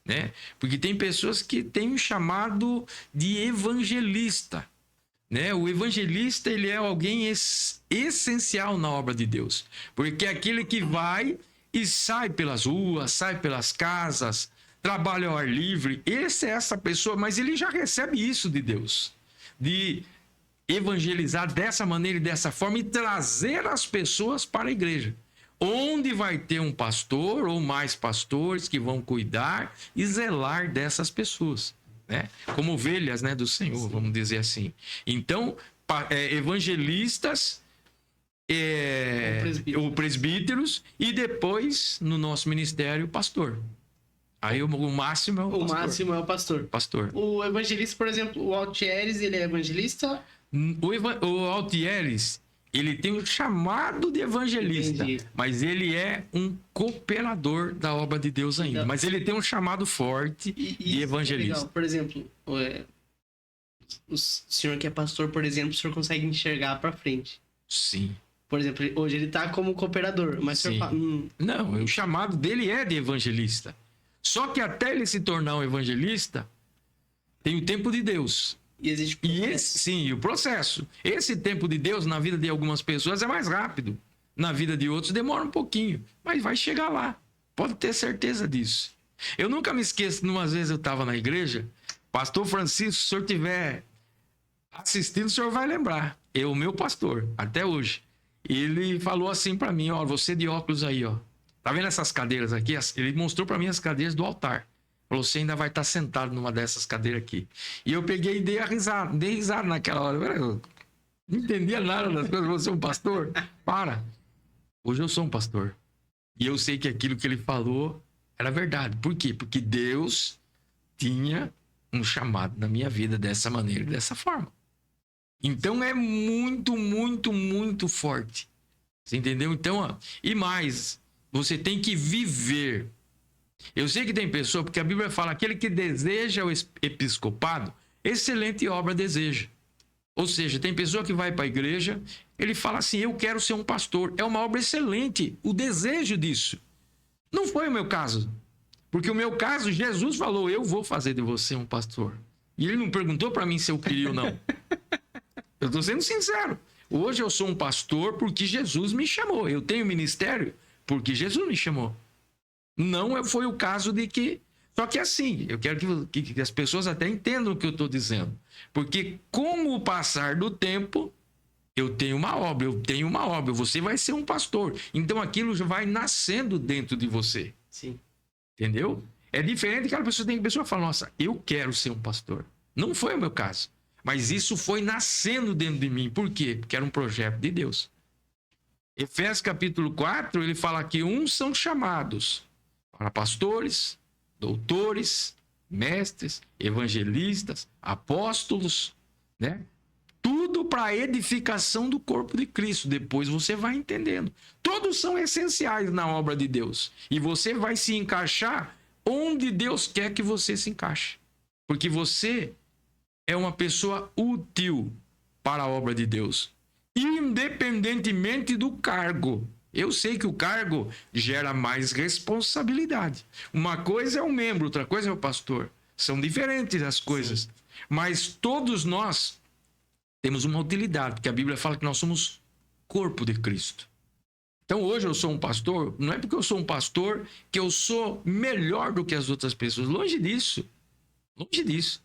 né? Porque tem pessoas que têm um chamado de evangelista, né? O evangelista, ele é alguém essencial na obra de Deus, porque é aquele que vai e sai pelas ruas, sai pelas casas, trabalha ao ar livre. Essa pessoa, mas ele já recebe isso de Deus, de evangelizar dessa maneira e dessa forma e trazer as pessoas para a igreja, onde vai ter um pastor ou mais pastores que vão cuidar e zelar dessas pessoas. né? Como ovelhas, né, do Senhor, vamos dizer assim. Então, evangelistas, ou presbíteros, e depois, no nosso ministério, pastor. Aí o máximo é o pastor. O máximo é o pastor. Pastor. O evangelista, por exemplo, o Altieres, ele é evangelista? O Altieres, ele tem um chamado de evangelista, Entendi. mas ele é um cooperador da obra de Deus ainda. Então, mas ele tem um chamado forte de evangelista. Legal. Por exemplo, o senhor que é pastor, por exemplo, o senhor consegue enxergar pra frente. Sim. Por exemplo, hoje ele tá como cooperador, mas o senhor Sim. fala, Não, o chamado dele é de evangelista. Só que até ele se tornar um evangelista, tem o tempo de Deus. e existe Sim, o processo. Esse tempo de Deus na vida de algumas pessoas é mais rápido. Na vida de outros demora um pouquinho, mas vai chegar lá. Pode ter certeza disso. Eu nunca me esqueço, umas vezes eu estava na igreja, pastor Francisco, se o senhor estiver assistindo, o senhor vai lembrar. O meu pastor, até hoje. Ele falou assim para mim, ó, você de óculos aí, ó. Tá vendo essas cadeiras aqui? Ele mostrou para mim as cadeiras do altar. Falou, você ainda vai estar sentado numa dessas cadeiras aqui. E eu peguei e dei risada naquela hora. Eu não entendia nada das coisas. Você é um pastor? Para. Hoje eu sou um pastor. E eu sei que aquilo que ele falou era verdade. Por quê? Porque Deus tinha um chamado na minha vida dessa maneira e dessa forma. Então é muito, muito, muito forte. Você entendeu? Então, ó, e mais, você tem que viver. Eu sei que tem pessoa, porque a Bíblia fala, aquele que deseja o episcopado, excelente obra deseja. Ou seja, tem pessoa que vai para a igreja, ele fala assim, eu quero ser um pastor. É uma obra excelente, o desejo disso. Não foi o meu caso. Porque o meu caso, Jesus falou, eu vou fazer de você um pastor. E ele não perguntou para mim se eu queria ou não. Eu estou sendo sincero. Hoje eu sou um pastor porque Jesus me chamou. Eu tenho ministério porque Jesus me chamou. Não foi o caso de que... Só que assim, eu quero que as pessoas até entendam o que eu estou dizendo. Porque com o passar do tempo, eu tenho uma obra, você vai ser um pastor. Então aquilo já vai nascendo dentro de você. Sim. Entendeu? É diferente que a pessoa fala, nossa, eu quero ser um pastor. Não foi o meu caso. Mas isso foi nascendo dentro de mim. Por quê? Porque era um projeto de Deus. Efésios capítulo 4, ele fala que uns são chamados para pastores, doutores, mestres, evangelistas, apóstolos, né? Tudo para a edificação do corpo de Cristo. Depois você vai entendendo. Todos são essenciais na obra de Deus. E você vai se encaixar onde Deus quer que você se encaixe. Porque você é uma pessoa útil para a obra de Deus. Independentemente do cargo. Eu sei que o cargo gera mais responsabilidade. Uma coisa é o membro, outra coisa é o pastor. São diferentes as coisas. Sim. Mas todos nós temos uma utilidade, porque a Bíblia fala que nós somos corpo de Cristo. Então hoje eu sou um pastor, não é porque eu sou um pastor que eu sou melhor do que as outras pessoas. Longe disso. Longe disso.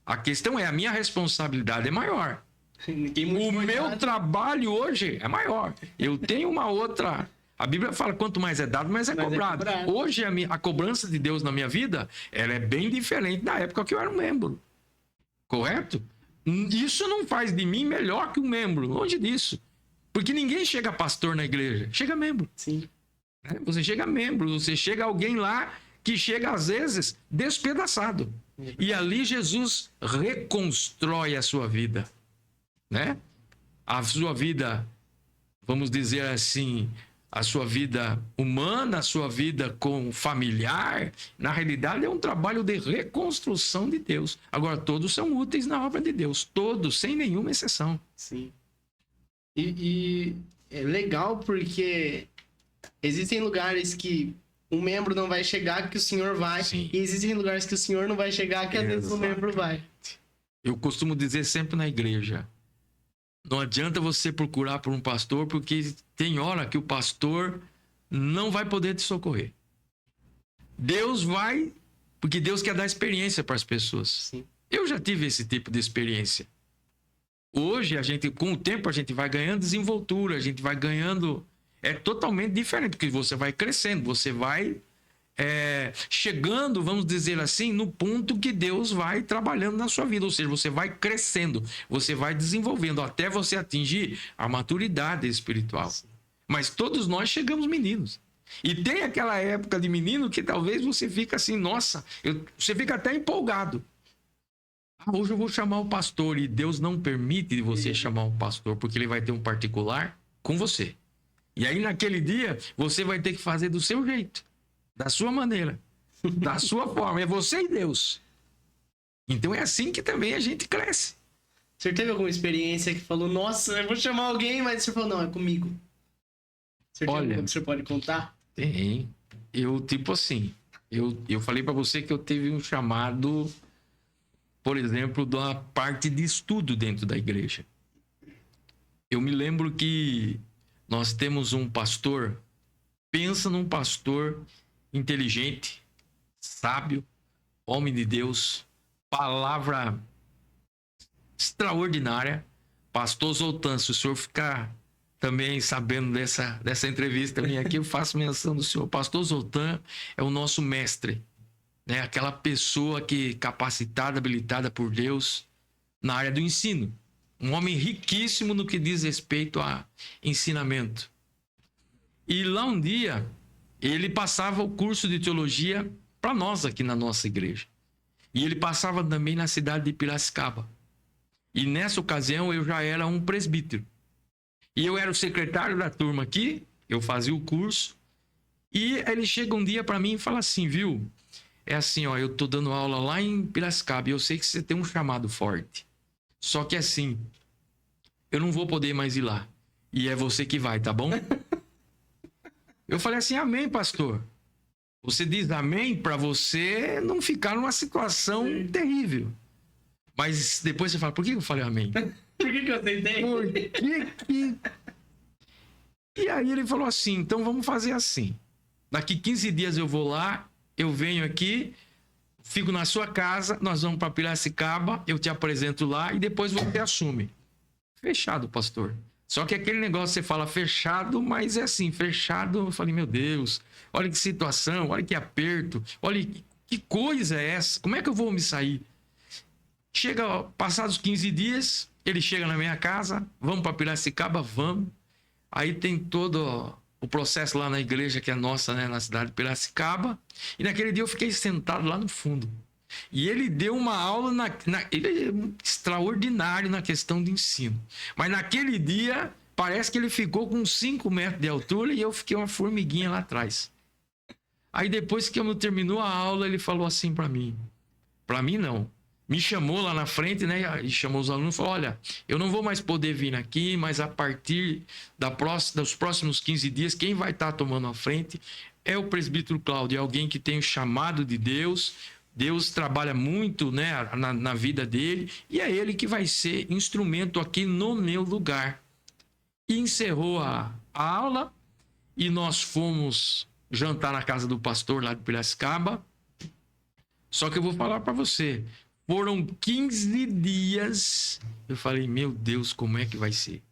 A questão é, a minha responsabilidade é maior. O meu trabalho hoje é maior. Eu tenho uma outra... A Bíblia fala quanto mais é dado, mais é cobrado. Hoje a cobrança de Deus na minha vida, ela é bem diferente da época que eu era um membro. Correto? Isso não faz de mim melhor que um membro. Longe disso. Porque ninguém chega pastor na igreja. Chega membro. Sim. Você chega membro. Você chega alguém lá que chega às vezes despedaçado. E ali Jesus reconstrói a sua vida. Né? A sua vida, vamos dizer assim, a sua vida humana, a sua vida com familiar, na realidade é um trabalho de reconstrução de Deus. Agora, todos são úteis na obra de Deus, todos, sem nenhuma exceção. Sim. E é legal porque existem lugares que um membro não vai chegar que o senhor vai. Sim. E existem lugares que o senhor não vai chegar que às vezes o membro vai. Eu costumo dizer sempre na igreja, não adianta você procurar por um pastor, porque tem hora que o pastor não vai poder te socorrer. Deus vai, porque Deus quer dar experiência para as pessoas. Sim. Eu já tive esse tipo de experiência. Hoje, com o tempo, a gente vai ganhando desenvoltura, a gente vai ganhando... É totalmente diferente, porque você vai crescendo, você vai chegando, vamos dizer assim, no ponto que Deus vai trabalhando na sua vida. Ou seja, você vai crescendo, você vai desenvolvendo até você atingir a maturidade espiritual. Mas todos nós chegamos meninos. E tem aquela época de menino que talvez você fica assim, nossa, você fica até empolgado. Hoje eu vou chamar o pastor, e Deus não permite você chamar um pastor, porque ele vai ter um particular com você. E aí naquele dia você vai ter que fazer do seu jeito, da sua maneira, da sua forma. É você e Deus. Então é assim que também a gente cresce. Você teve alguma experiência que falou, nossa, eu vou chamar alguém, mas você falou, não, é comigo? Você tem alguma que você pode contar? Tem. Eu, tipo assim, eu falei pra você que eu teve um chamado, por exemplo, da parte de estudo dentro da igreja. Eu me lembro que nós temos um pastor, pensa num pastor inteligente, sábio, homem de Deus, palavra extraordinária. Pastor Zoltan, se o senhor ficar também sabendo dessa entrevista minha aqui, eu faço menção do senhor. Pastor Zoltan é o nosso mestre, né? Aquela pessoa que capacitada, habilitada por Deus na área do ensino. Um homem riquíssimo no que diz respeito a ensinamento. E lá um dia, ele passava o curso de teologia para nós aqui na nossa igreja. E ele passava também na cidade de Piracicaba. E nessa ocasião eu já era um presbítero. E eu era o secretário da turma aqui, eu fazia o curso. E ele chega um dia para mim e fala assim, viu? É assim, ó, eu tô dando aula lá em Piracicaba e eu sei que você tem um chamado forte. Só que assim, eu não vou poder mais ir lá. E é você que vai, tá bom? Eu falei assim, amém, pastor. Você diz amém para você não ficar numa situação terrível. Mas depois você fala, por que eu falei amém? Por que eu aceitei? Por que... E aí ele falou assim, então vamos fazer assim. Daqui 15 dias eu vou lá, eu venho aqui, fico na sua casa, nós vamos para Piracicaba, eu te apresento lá e depois você assume. Fechado, pastor. Só que aquele negócio, você fala fechado, mas é assim, fechado. Eu falei, meu Deus, olha que situação, olha que aperto, olha que coisa é essa, como é que eu vou me sair? Chega, passados 15 dias, ele chega na minha casa, vamos para Piracicaba, vamos. Aí tem todo o processo lá na igreja, que é nossa, né, na cidade de Piracicaba. E naquele dia eu fiquei sentado lá no fundo. E ele deu uma aula, ele é extraordinário na questão de ensino. Mas naquele dia, parece que ele ficou com 5 metros de altura e eu fiquei uma formiguinha lá atrás. Aí depois que eu terminou a aula, ele falou assim para mim não. Me chamou lá na frente, né? E chamou os alunos e falou, olha, eu não vou mais poder vir aqui, mas a partir dos próximos 15 dias, quem vai estar tomando a frente é o presbítero Cláudio, alguém que tem o chamado de Deus. Deus trabalha muito, né, na vida dele, e é ele que vai ser instrumento aqui no meu lugar. E encerrou a aula, e nós fomos jantar na casa do pastor lá de Piracicaba. Só que eu vou falar para você, foram 15 dias, eu falei, meu Deus, como é que vai ser?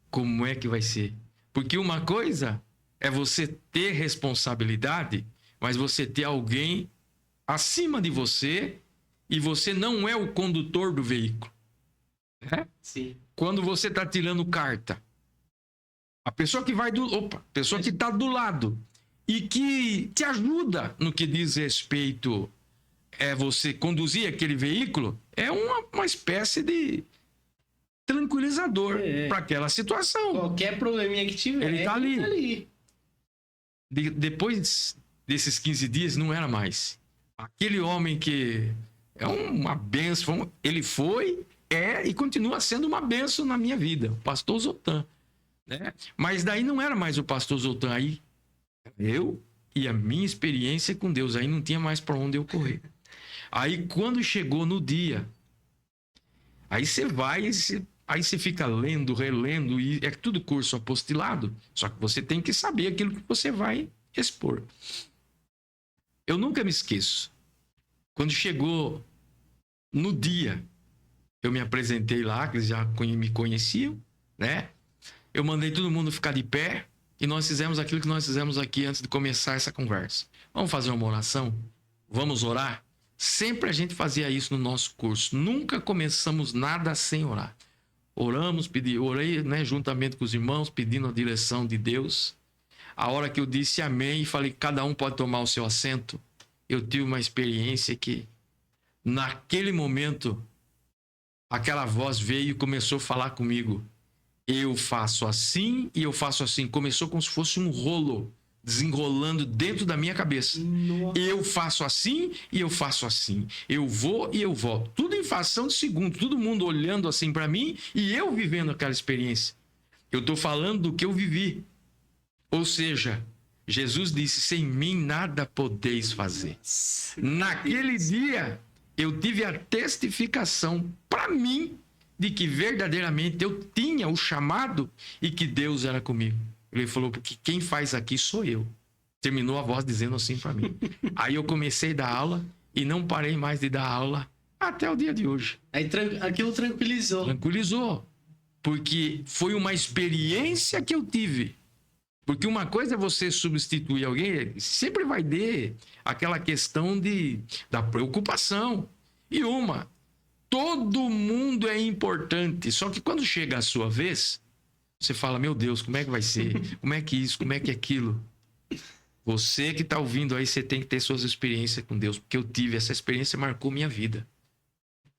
Como é que vai ser? Porque uma coisa é você ter responsabilidade, mas você ter alguém acima de você e você não é o condutor do veículo. Né? Sim. Quando você está tirando carta, a pessoa que vai pessoa que está do lado e que te ajuda no que diz respeito você conduzir aquele veículo, é uma espécie de tranquilizador para aquela situação. Qualquer probleminha que tiver, ele está ali. Depois desses 15 dias, não era mais. Aquele homem que é uma bênção, ele foi, e continua sendo uma bênção na minha vida, o pastor Zoltan. Né? Mas daí não era mais o pastor Zoltan, aí eu e a minha experiência com Deus, aí não tinha mais para onde eu correr. Aí quando chegou no dia, aí você vai, aí você fica lendo, relendo, e é tudo curso apostilado, só que você tem que saber aquilo que você vai expor. Eu nunca me esqueço. Quando chegou no dia, eu me apresentei lá, que eles já me conheciam, né? Eu mandei todo mundo ficar de pé e nós fizemos aquilo que nós fizemos aqui antes de começar essa conversa. Vamos fazer uma oração? Vamos orar? Sempre a gente fazia isso no nosso curso. Nunca começamos nada sem orar. Oramos, orei, né, juntamente com os irmãos, pedindo a direção de Deus. A hora que eu disse amém e falei, cada um pode tomar o seu assento, eu tive uma experiência que, naquele momento, aquela voz veio e começou a falar comigo. Eu faço assim e eu faço assim. Começou como se fosse um rolo desenrolando dentro da minha cabeça. Nossa. Eu faço assim e eu faço assim. Eu vou e eu volto. Tudo em fração de segundo. Todo mundo olhando assim para mim e eu vivendo aquela experiência. Eu estou falando do que eu vivi. Ou seja, Jesus disse, sem mim nada podeis fazer. Naquele dia, eu tive a testificação para mim de que verdadeiramente eu tinha o chamado e que Deus era comigo. Ele falou, porque quem faz aqui sou eu. Terminou a voz dizendo assim para mim. Aí eu comecei a dar aula e não parei mais de dar aula até o dia de hoje. Aí aquilo tranquilizou. Tranquilizou. Porque foi uma experiência que eu tive. Porque uma coisa é você substituir alguém, sempre vai ter aquela questão da preocupação. E todo mundo é importante. Só que quando chega a sua vez, você fala, meu Deus, como é que vai ser? Como é que isso? Como é que aquilo? Você que está ouvindo aí, você tem que ter suas experiências com Deus. Porque eu tive, essa experiência marcou minha vida.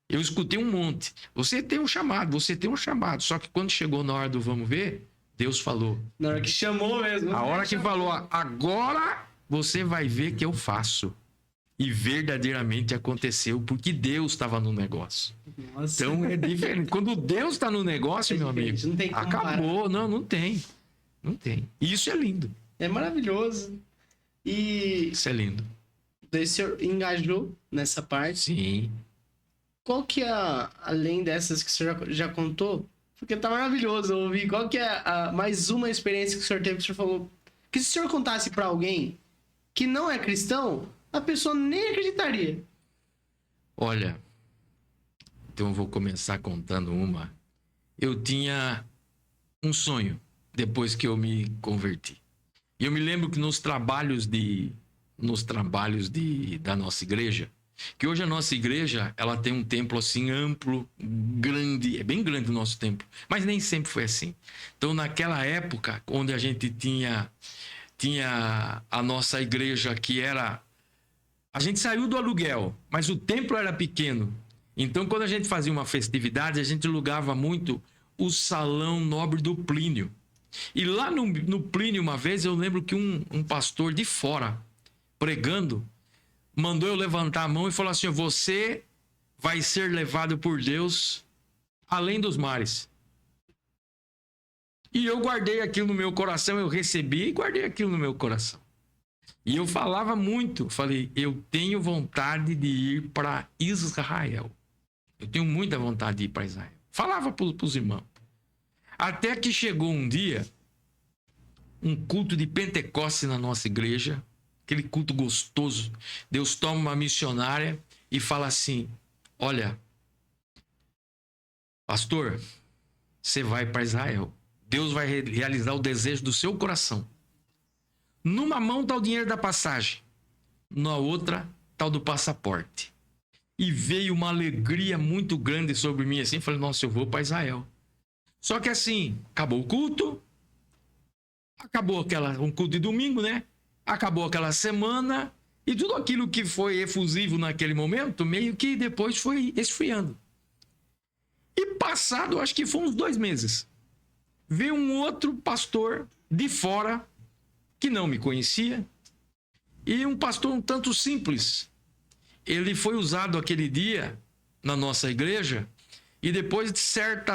Eu escutei um monte. Você tem um chamado. Só que quando chegou na hora do vamos ver, Deus falou. Na hora que chamou mesmo. A hora que falou, agora você vai ver que eu faço. E verdadeiramente aconteceu, porque Deus estava no negócio. Nossa. Então é diferente. Quando Deus está no negócio, meu amigo, Não tem como acabou. Não tem. Não tem. E isso é lindo. É maravilhoso. E Isso é lindo. daí o senhor engajou nessa parte. Sim. Qual que é, além dessas que o senhor já contou, porque tá maravilhoso ouvir, qual que é mais uma experiência que o senhor teve que o senhor falou, que se o senhor contasse pra alguém que não é cristão, a pessoa nem acreditaria. Olha, então eu vou começar contando uma. Eu tinha um sonho depois que eu me converti. E eu me lembro que nos trabalhos da nossa igreja, que hoje a nossa igreja, ela tem um templo assim amplo, grande, é bem grande o nosso templo, mas nem sempre foi assim. Então naquela época, onde a gente tinha a nossa igreja que era... A gente saiu do aluguel, mas o templo era pequeno. Então quando a gente fazia uma festividade, a gente alugava muito o salão nobre do Plínio. E lá no Plínio, uma vez, eu lembro que um pastor de fora, pregando, mandou eu levantar a mão e falou assim, você vai ser levado por Deus além dos mares. E eu guardei aquilo no meu coração, eu recebi e guardei aquilo no meu coração. E eu falava muito, falei, eu tenho vontade de ir para Israel. Eu tenho muita vontade de ir para Israel. Falava para os irmãos. Até que chegou um dia, um culto de Pentecostes na nossa igreja, aquele culto gostoso. Deus toma uma missionária e fala assim, olha, pastor, você vai para Israel. Deus vai realizar o desejo do seu coração. Numa mão está o dinheiro da passagem, na outra está o do passaporte. E veio uma alegria muito grande sobre mim assim, falei, nossa, eu vou para Israel. Só que assim, acabou o culto, acabou um culto de domingo, né? Acabou aquela semana e tudo aquilo que foi efusivo naquele momento, meio que depois foi esfriando. E passado, acho que foi uns 2 meses, veio um outro pastor de fora, que não me conhecia, e um pastor um tanto simples. Ele foi usado aquele dia na nossa igreja, e depois de certo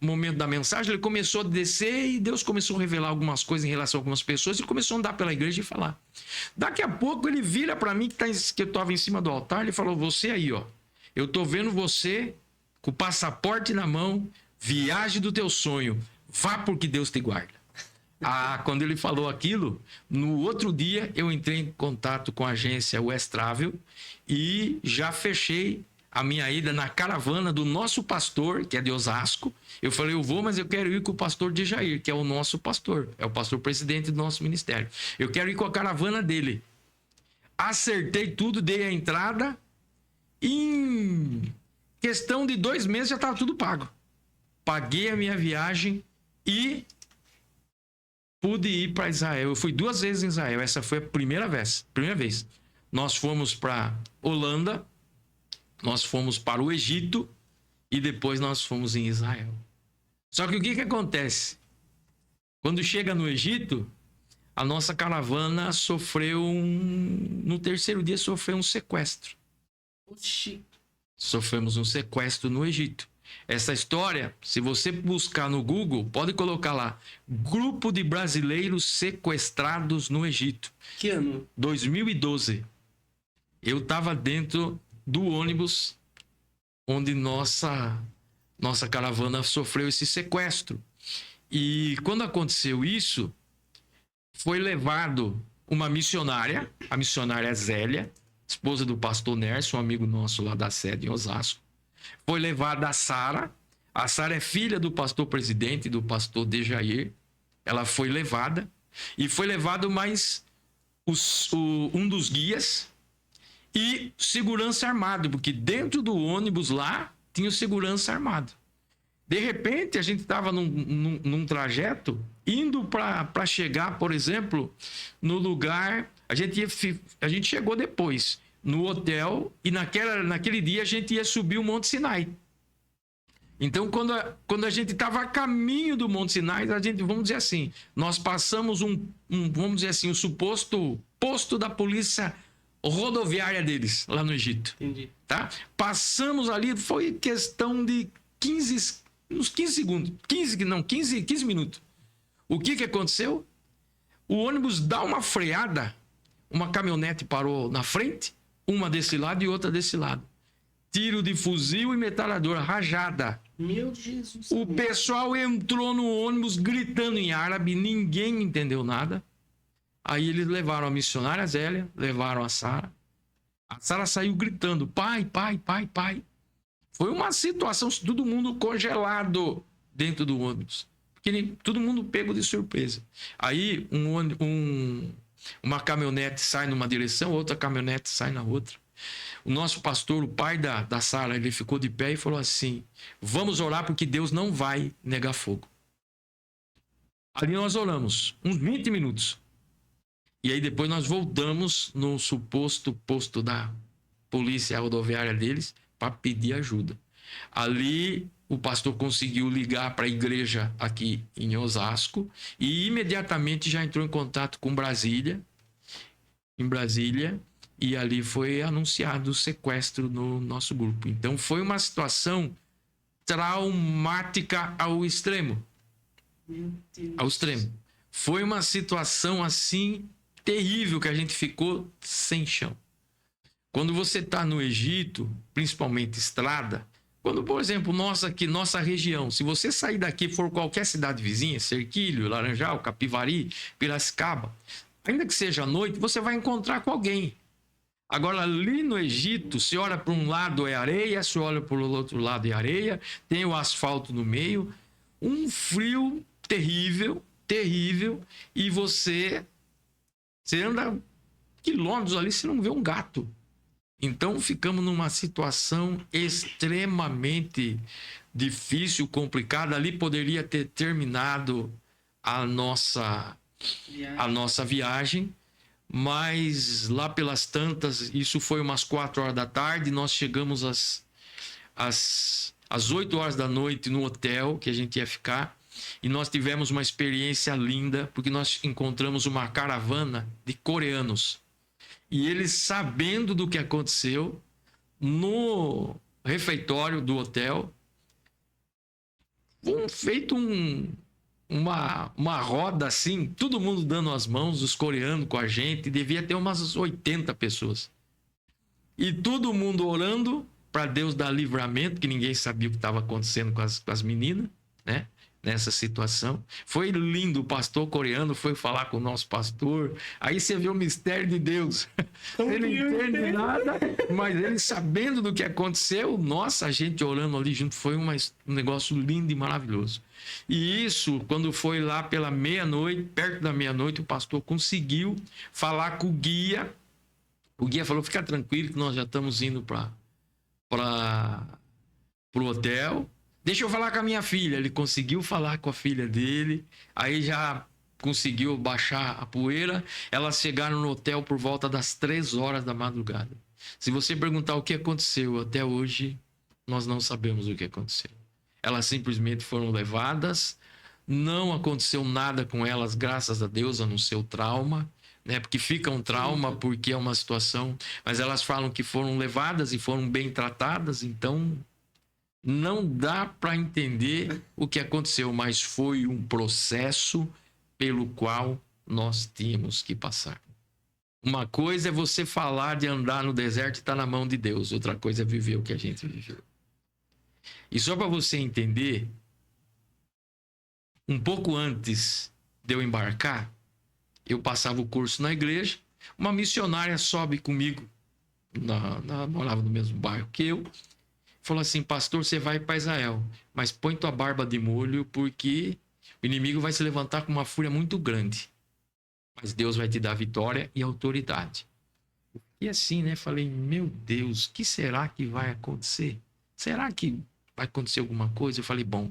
momento da mensagem, ele começou a descer e Deus começou a revelar algumas coisas em relação a algumas pessoas e começou a andar pela igreja e falar. Daqui a pouco ele vira para mim, que eu estava em cima do altar, ele falou, você aí, ó, eu tô vendo você com o passaporte na mão, viagem do teu sonho, vá porque Deus te guarda. Quando ele falou aquilo, no outro dia eu entrei em contato com a agência West Travel e já fechei a minha ida na caravana do nosso pastor, que é de Osasco. Eu falei, eu vou, mas eu quero ir com o pastor de Jair, que é o nosso pastor, é o pastor presidente do nosso ministério. Eu quero ir com a caravana dele. Acertei tudo, dei a entrada. Em questão de 2 meses já estava tudo pago. Paguei a minha viagem e pude ir para Israel. Eu fui 2 vezes em Israel. Essa foi a primeira vez. Nós fomos para Holanda, nós fomos para o Egito e depois nós fomos em Israel. Só que o que acontece? Quando chega no Egito, a nossa caravana sofreu no terceiro dia sofreu um sequestro. Oxi. Sofremos um sequestro no Egito. Essa história, se você buscar no Google, pode colocar lá, grupo de brasileiros sequestrados no Egito. Que ano? 2012. Eu estava dentro do ônibus onde nossa caravana sofreu esse sequestro. E quando aconteceu isso, foi levado uma missionária, a missionária Zélia, esposa do pastor Nerson, um amigo nosso lá da sede em Osasco. Foi levada a Sara. A Sara é filha do pastor presidente, do pastor de Jair. Ela foi levada. E foi levado mais um dos guias e segurança armado, porque dentro do ônibus lá tinha o segurança armado. De repente, a gente estava num trajeto, indo para chegar, por exemplo, no lugar... A gente chegou depois, no hotel, e naquele dia a gente ia subir o Monte Sinai. Então, quando a gente estava a caminho do Monte Sinai, a gente, vamos dizer assim, nós passamos vamos dizer assim, o suposto posto da polícia rodoviária deles, lá no Egito. Entendi. Tá? Passamos ali, foi questão de uns 15 segundos, 15 minutos. O que aconteceu? O ônibus dá uma freada, uma caminhonete parou na frente, uma desse lado e outra desse lado. Tiro de fuzil e metralhadora rajada. Meu Jesus. O pessoal entrou no ônibus gritando em árabe, ninguém entendeu nada. Aí eles levaram a missionária Zélia, levaram a Sara. A Sara saiu gritando, pai, pai, pai, pai. Foi uma situação, todo mundo congelado dentro do ônibus. Porque todo mundo pego de surpresa. Aí uma caminhonete sai numa direção, outra caminhonete sai na outra. O nosso pastor, o pai da Sara, ele ficou de pé e falou assim, vamos orar porque Deus não vai negar fogo. Ali nós oramos, uns 20 minutos. E aí depois nós voltamos no suposto posto da polícia rodoviária deles para pedir ajuda. Ali o pastor conseguiu ligar para a igreja aqui em Osasco e imediatamente já entrou em contato com Brasília, e ali foi anunciado o sequestro no nosso grupo. Então foi uma situação traumática ao extremo. Meu Deus. Ao extremo. Foi uma situação assim terrível que a gente ficou sem chão. Quando você está no Egito, principalmente estrada, quando, por exemplo, nossa região, se você sair daqui e for qualquer cidade vizinha, Serquilho, Laranjal, Capivari, Piracicaba, ainda que seja à noite, você vai encontrar com alguém. Agora, ali no Egito, se olha para um lado é areia, se olha para o outro lado é areia, tem o asfalto no meio, um frio terrível, terrível, e você anda quilômetros ali, você não vê um gato. Então, ficamos numa situação extremamente difícil, complicada. Ali poderia ter terminado a nossa viagem, mas lá pelas tantas, isso foi umas 4 horas da tarde, nós chegamos às 8 horas da noite no hotel que a gente ia ficar, e nós tivemos uma experiência linda, porque nós encontramos uma caravana de coreanos. E eles, sabendo do que aconteceu, no refeitório do hotel, feito uma roda assim, todo mundo dando as mãos, os coreanos com a gente, devia ter umas 80 pessoas. E todo mundo orando para Deus dar livramento, que ninguém sabia o que estava acontecendo com as meninas, né? nessa situação. Foi lindo, o pastor coreano foi falar com o nosso pastor. Aí você vê o mistério de Deus. Ele não entende nada, mas ele sabendo do que aconteceu, nossa, a gente orando ali junto, foi um negócio lindo e maravilhoso. E isso, quando foi lá pela meia-noite, perto da meia-noite, o pastor conseguiu falar com o guia. O guia falou, fica tranquilo que nós já estamos indo para o hotel. Deixa eu falar com a minha filha. Ele conseguiu falar com a filha dele, aí já conseguiu baixar a poeira. Elas chegaram no hotel por volta das 3 horas da madrugada. Se você perguntar o que aconteceu até hoje, nós não sabemos o que aconteceu. Elas simplesmente foram levadas, não aconteceu nada com elas, graças a Deus, a não ser o trauma, né? Porque fica um trauma, porque é uma situação, mas elas falam que foram levadas e foram bem tratadas, então não dá para entender o que aconteceu, mas foi um processo pelo qual nós tínhamos que passar. Uma coisa é você falar de andar no deserto e estar na mão de Deus, outra coisa é viver o que a gente viveu. E só para você entender, um pouco antes de eu embarcar, eu passava o curso na igreja, uma missionária sobe comigo, morava no mesmo bairro que eu, falou assim, pastor, você vai para Israel, mas põe tua barba de molho porque o inimigo vai se levantar com uma fúria muito grande, mas Deus vai te dar vitória e autoridade. E assim, né, falei, meu Deus, o que será que vai acontecer? Será que vai acontecer alguma coisa? Eu falei, bom,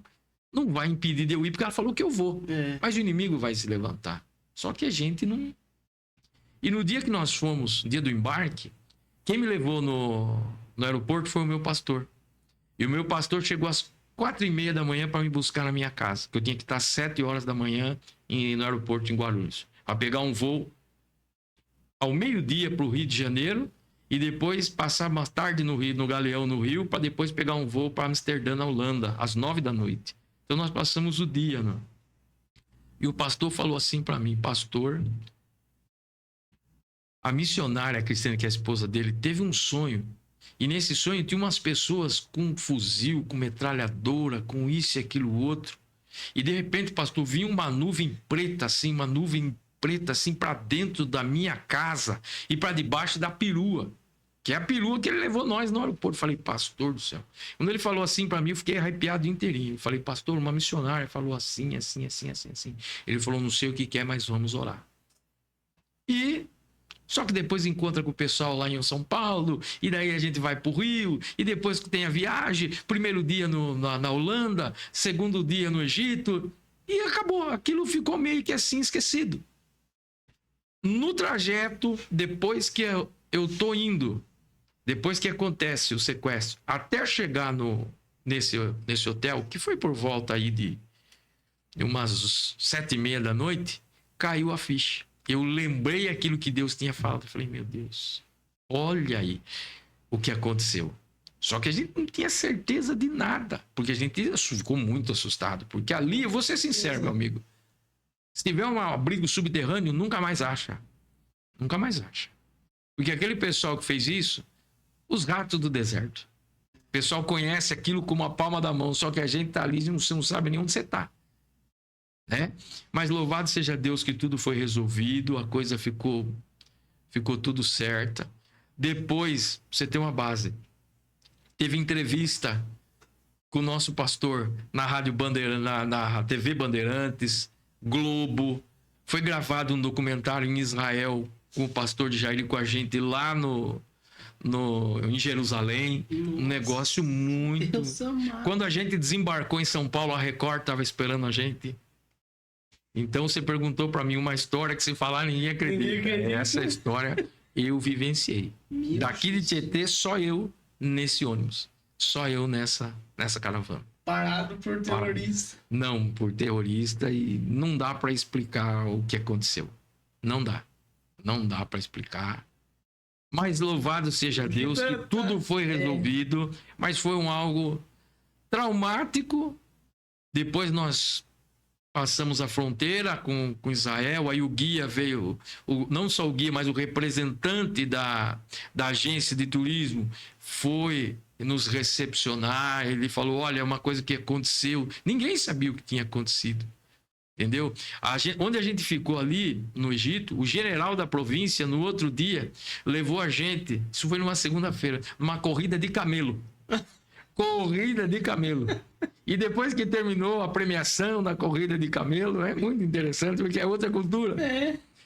não vai impedir de eu ir, porque ela falou que eu vou. Mas o inimigo vai se levantar. Só que a gente não... E no dia que nós fomos, dia do embarque, quem me levou no aeroporto foi o meu pastor. E o meu pastor chegou às 4h30 da manhã para me buscar na minha casa. Que eu tinha que estar às 7 horas da manhã no aeroporto em Guarulhos. Para pegar um voo ao meio-dia para o Rio de Janeiro e depois passar uma tarde no Galeão, no Rio, para depois pegar um voo para Amsterdã, na Holanda, às 9 da noite. Então nós passamos o dia, né? E o pastor falou assim para mim, pastor, a missionária Cristiane, que é a esposa dele, teve um sonho. E nesse sonho tinha umas pessoas com fuzil, com metralhadora, com isso e aquilo outro. E de repente, pastor, vinha uma nuvem preta assim, para dentro da minha casa e para debaixo da perua. Que é a perua que ele levou nós no aeroporto. Eu falei, pastor do céu. Quando ele falou assim para mim, eu fiquei arrepiado inteirinho. Eu falei, pastor, uma missionária falou assim. Ele falou, não sei o que é, mas vamos orar. E só que depois encontra com o pessoal lá em São Paulo, e daí a gente vai pro Rio, e depois que tem a viagem, primeiro dia na Holanda, segundo dia no Egito, e acabou. Aquilo ficou meio que assim esquecido. No trajeto, depois que eu tô indo, depois que acontece o sequestro, até chegar nesse hotel, que foi por volta aí de umas 7h30 da noite, caiu a ficha. Eu lembrei aquilo que Deus tinha falado. Eu falei, meu Deus, olha aí o que aconteceu. Só que a gente não tinha certeza de nada, porque a gente ficou muito assustado. Porque ali, eu vou ser sincero, meu amigo, se tiver um abrigo subterrâneo, nunca mais acha. Nunca mais acha. Porque aquele pessoal que fez isso, os ratos do deserto. O pessoal conhece aquilo como a palma da mão, só que a gente tá ali e você não sabe nem onde você tá. Né? Mas louvado seja Deus que tudo foi resolvido, a coisa ficou tudo certa. Depois, você tem uma base. Teve entrevista com o nosso pastor na Rádio na TV Bandeirantes, Globo. Foi gravado um documentário em Israel com o pastor de Jair com a gente lá em Jerusalém. Nossa, um negócio muito... Quando a gente desembarcou em São Paulo, a Record estava esperando a gente. Então você perguntou para mim uma história que se falar ninguém acredita. Essa história eu vivenciei. Daqui de Tietê, só eu nesse ônibus. Só eu nessa caravana. Parado por terrorista. Não, por terrorista, e não dá para explicar o que aconteceu. Não dá. Não dá para explicar. Mas louvado seja Deus que tudo foi resolvido, mas foi algo traumático. Depois nós passamos a fronteira com Israel, aí o guia veio, não só o guia, mas o representante da agência de turismo foi nos recepcionar. Ele falou, olha, é uma coisa que aconteceu. Ninguém sabia o que tinha acontecido. Entendeu? Onde a gente ficou ali, no Egito, o general da província, no outro dia, levou a gente, isso foi numa segunda-feira, numa corrida de camelo. Corrida de camelo. E depois que terminou a premiação da corrida de camelo, é muito interessante, porque é outra cultura.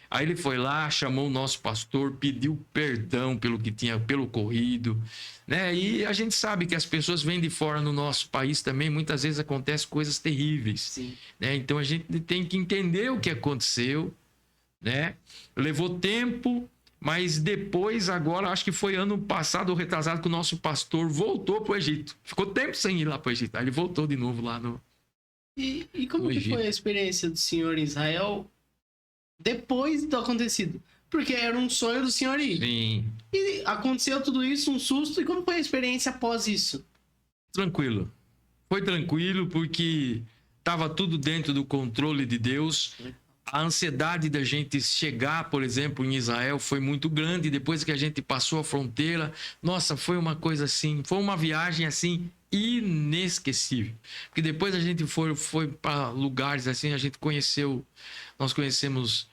Aí ele foi lá, chamou o nosso pastor, pediu perdão pelo ocorrido, né? E a gente sabe que as pessoas vêm de fora no nosso país também, muitas vezes acontecem coisas terríveis. Sim. Né? Então a gente tem que entender o que aconteceu, né? Levou tempo, mas depois, agora, acho que foi ano passado ou retrasado que o nosso pastor voltou para o Egito. Ficou tempo sem ir lá para o Egito. Aí ele voltou de novo lá no E como No que Egito. foi a experiência do senhor em Israel depois do acontecido? Porque era um sonho do senhor ir. Sim, E aconteceu tudo isso, um susto. E como foi a experiência após isso? tranquilo. Foi tranquilo porque estava tudo dentro do controle de Deus. A ansiedade da gente chegar, por exemplo, em Israel foi muito grande. Depois que a gente passou a fronteira, nossa, foi uma coisa assim, foi uma viagem assim inesquecível. Porque depois a gente foi para lugares assim, nós conhecemos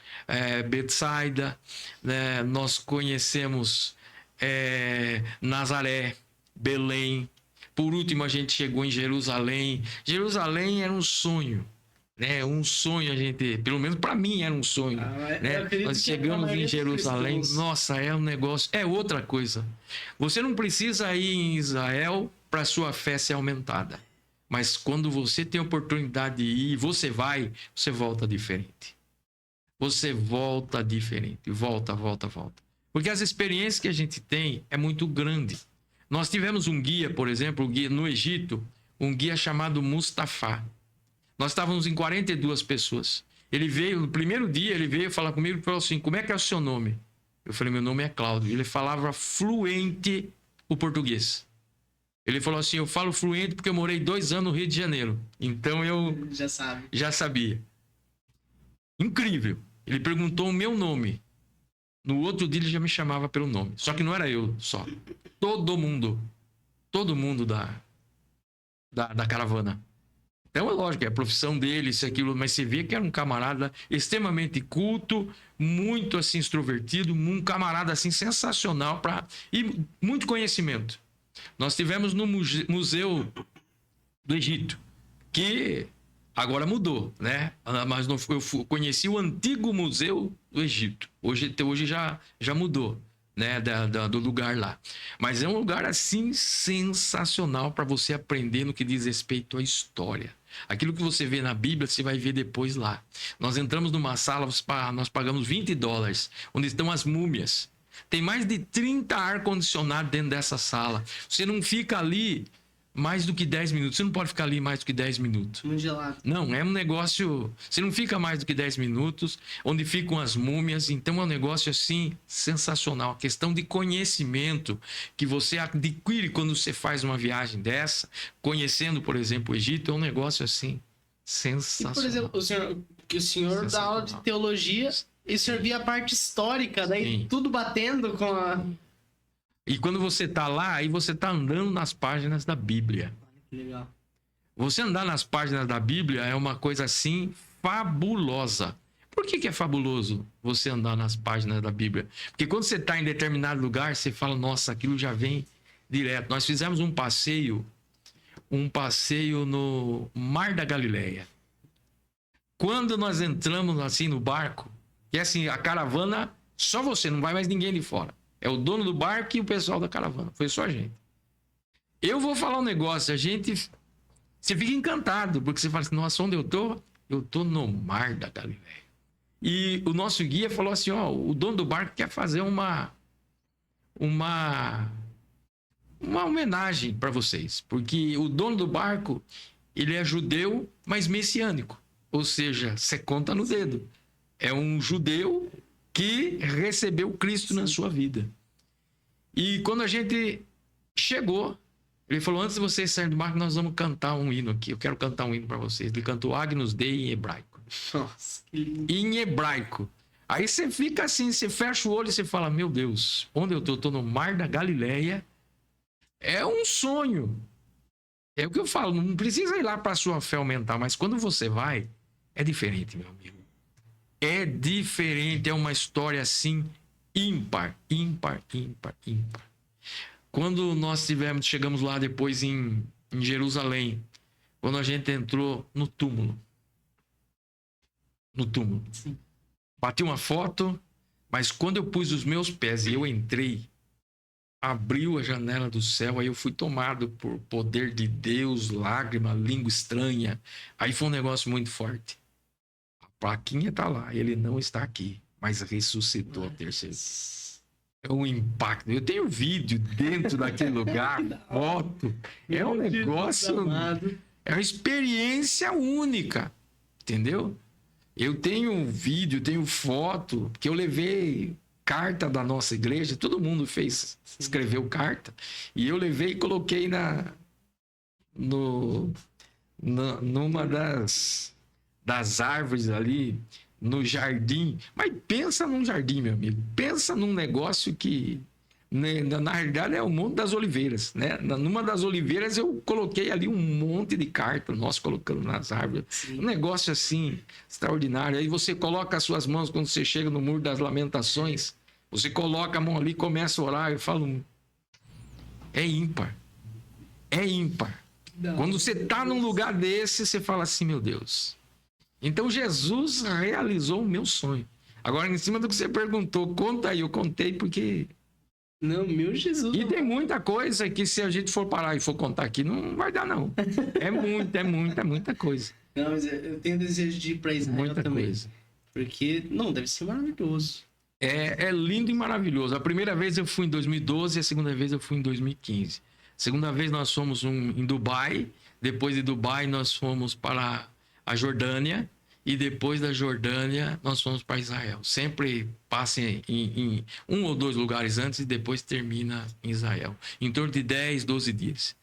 Betsaida, né? Nós conhecemos Nazaré, Belém. Por último, a gente chegou em Jerusalém. Jerusalém era um sonho. Né, um sonho, a gente, pelo menos para mim era um sonho, né? Nós chegamos em Jerusalém, nossa, é um negócio, é outra coisa. Você não precisa ir em Israel para sua fé ser aumentada, mas quando você tem a oportunidade de ir, você volta diferente. Você volta diferente, volta. Porque as experiências que a gente tem é muito grande. Nós tivemos um guia, por exemplo, no Egito, um guia chamado Mustafa. Nós estávamos em 42 pessoas. Ele veio, no primeiro dia, ele veio falar comigo e falou assim, como é que é o seu nome? Eu falei, meu nome é Cláudio. Ele falava fluente o português. Ele falou assim, eu falo fluente porque eu morei 2 anos no Rio de Janeiro. Então eu já sabia. Incrível. Ele perguntou o meu nome. No outro dia ele já me chamava pelo nome. Só que não era eu só. Todo mundo da caravana. Então é lógico, é a profissão dele, isso, aquilo, mas você vê que era um camarada extremamente culto, muito assim extrovertido, um camarada assim sensacional e muito conhecimento. Nós tivemos no Museu do Egito, que agora mudou, né? Mas eu conheci o antigo Museu do Egito. Hoje já mudou, né? Do lugar lá. Mas é um lugar assim sensacional para você aprender no que diz respeito à história. Aquilo que você vê na Bíblia, você vai ver depois lá. Nós entramos numa sala, nós pagamos $20, onde estão as múmias. Tem mais de 30 ar-condicionado dentro dessa sala. Você não fica ali mais do que 10 minutos. Você não pode ficar ali mais do que 10 minutos. Muito gelado. Não, é um negócio... Você não fica mais do que 10 minutos, onde ficam as múmias. Então é um negócio assim sensacional. A questão de conhecimento que você adquire quando você faz uma viagem dessa, conhecendo, por exemplo, o Egito, é um negócio assim sensacional. E, por exemplo, o senhor dá aula de teologia e o senhor via a parte histórica, daí Sim. tudo batendo com a... E quando você está lá, aí você está andando nas páginas da Bíblia. Que legal. Você andar nas páginas da Bíblia é uma coisa assim fabulosa. Por que é fabuloso você andar nas páginas da Bíblia? Porque quando você está em determinado lugar, você fala, nossa, aquilo já vem direto. Nós fizemos um passeio no Mar da Galileia. Quando nós entramos assim no barco, que assim, a caravana, só você, não vai mais ninguém de fora. É o dono do barco e o pessoal da caravana. Foi só a gente. Eu vou falar um negócio, você fica encantado, porque você fala assim, nossa, onde eu tô? Eu tô no Mar da Galileia. E o nosso guia falou assim, ó, o dono do barco quer fazer uma homenagem para vocês, porque o dono do barco, ele é judeu, mas messiânico. Ou seja, você conta no dedo. É um judeu que recebeu Cristo na sua vida. E quando a gente chegou, ele falou, antes de vocês saírem do barco, nós vamos cantar um hino aqui. Eu quero cantar um hino para vocês. Ele cantou Agnus Dei em hebraico. Nossa, que lindo. Em hebraico. Aí você fica assim, você fecha o olho e você fala, meu Deus, onde eu tô? Eu tô no Mar da Galileia, É um sonho. É o que eu falo, não precisa ir lá para a sua fé aumentar, mas quando você vai, é diferente, meu amigo. É diferente, é uma história assim ímpar, ímpar, ímpar, ímpar. Quando nós chegamos lá depois em Jerusalém, quando a gente entrou no túmulo, Sim. bati uma foto, mas quando eu pus os meus pés e eu entrei, abriu a janela do céu, aí eu fui tomado por poder de Deus, lágrima, língua estranha. Aí foi um negócio muito forte. A plaquinha tá lá, ele não está aqui, mas ressuscitou ao terceiro dia. É um impacto. Eu tenho vídeo dentro daquele lugar, foto. É um negócio, é uma experiência única, entendeu? Eu tenho vídeo, tenho foto, que eu levei carta da nossa igreja, todo mundo escreveu carta, e eu levei e coloquei numa das árvores ali, no jardim. Mas pensa num jardim, meu amigo, pensa num negócio que, né, na realidade é o Monte das Oliveiras, né? Numa das oliveiras eu coloquei ali um monte de carta, nós colocando nas árvores. Sim. Um negócio assim extraordinário. Aí você coloca as suas mãos quando você chega no Muro das Lamentações, você coloca a mão ali e começa a orar. Eu falo, é ímpar, é ímpar. Não. Quando você está num lugar desse, você fala assim, meu Deus. Então Jesus realizou o meu sonho. Agora, em cima do que você perguntou, conta aí. Eu contei porque... Não, meu Jesus. E tem muita coisa que, se a gente for parar e for contar aqui, não vai dar, não. É muita coisa. Não, mas eu tenho desejo de ir para Israel Muita também. coisa. Porque, não, deve ser maravilhoso. É lindo e maravilhoso. A primeira vez eu fui em 2012 e a segunda vez eu fui em 2015. A segunda vez nós fomos em Dubai. Depois de Dubai nós fomos para a Jordânia. E depois da Jordânia nós fomos para Israel. Sempre passa em um ou dois lugares antes e depois termina em Israel. Em torno de 10, 12 dias.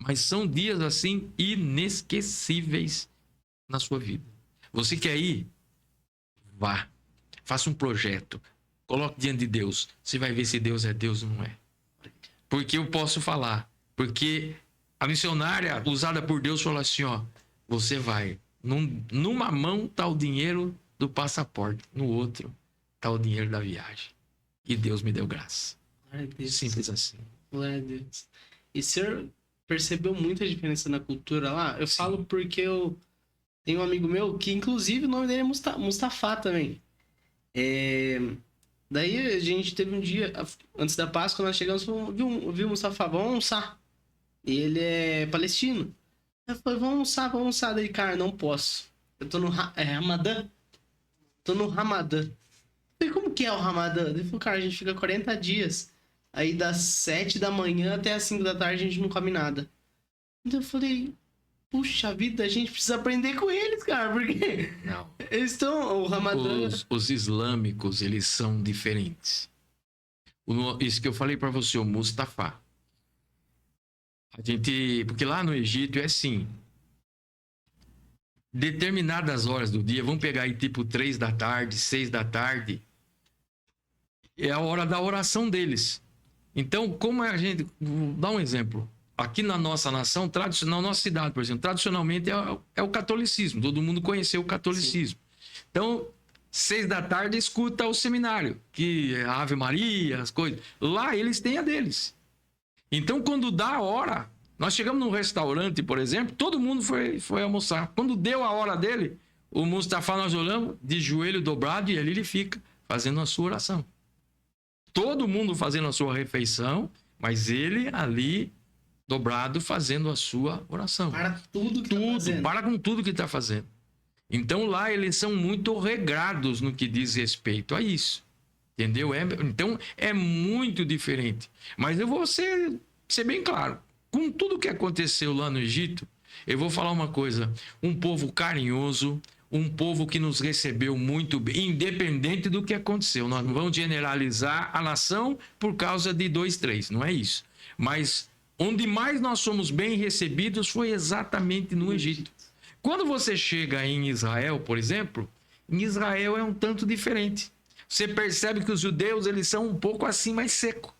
Mas são dias assim inesquecíveis na sua vida. Você quer ir? Vá. Faça um projeto. Coloque diante de Deus. Você vai ver se Deus é Deus ou não é. Porque eu posso falar. Porque a missionária usada por Deus falou assim, ó. Você vai. Numa mão está o dinheiro do passaporte. No outro está o dinheiro da viagem. E Deus me deu graça. Glória a Deus. Simples assim. Glória a Deus. E o senhor percebeu muita diferença na cultura lá? Eu falo porque eu tenho um amigo meu que, inclusive, o nome dele é Mustafa também. Daí a gente teve um dia, antes da Páscoa, nós chegamos e viu o Mustafa, vamos almoçar. E ele é palestino. Eu falei, vamos almoçar. Daí, cara, não posso. Eu tô no Ramadã. Tô no Ramadã. Eu falei, como que é o Ramadã? Ele falou, cara, a gente fica 40 dias. Aí das 7 da manhã até as 5 da tarde a gente não come nada. Então eu falei, puxa vida, a gente precisa aprender com eles, cara, porque Não. eles estão... O Ramadã... Os islâmicos, eles são diferentes. Isso que eu falei para você, o Mustafa. Porque lá no Egito é assim. Determinadas horas do dia, vamos pegar aí tipo 3 da tarde, 6 da tarde, é a hora da oração deles. Então, como a gente... Vou dar um exemplo. Aqui na nossa nação, na nossa cidade, por exemplo, tradicionalmente é o catolicismo. Todo mundo conheceu o catolicismo. Sim. Então, 6 da tarde escuta o seminário, que é Ave Maria, as coisas. Lá eles têm a deles. Então, quando dá a hora, nós chegamos num restaurante, por exemplo, todo mundo foi almoçar. Quando deu a hora dele, o Mustafa, nós olhamos de joelho dobrado e ali ele fica fazendo a sua oração. Todo mundo fazendo a sua refeição, mas ele ali dobrado fazendo a sua oração. Para tudo que está fazendo. Para com tudo que está fazendo. Então lá eles são muito regrados no que diz respeito a isso. Entendeu? Então é muito diferente. Mas eu vou ser bem claro. Com tudo que aconteceu lá no Egito, eu vou falar uma coisa. Um povo carinhoso, um povo que nos recebeu muito bem, independente do que aconteceu. Nós não vamos generalizar a nação por causa de 2, 3, não é isso. Mas onde mais nós somos bem recebidos foi exatamente no Egito. Quando você chega em Israel, por exemplo, em Israel é um tanto diferente. Você percebe que os judeus, eles são um pouco assim mais seco.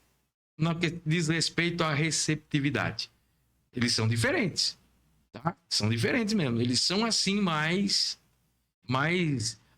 no que diz respeito à receptividade. Eles são diferentes, tá? São diferentes mesmo. Eles são assim mais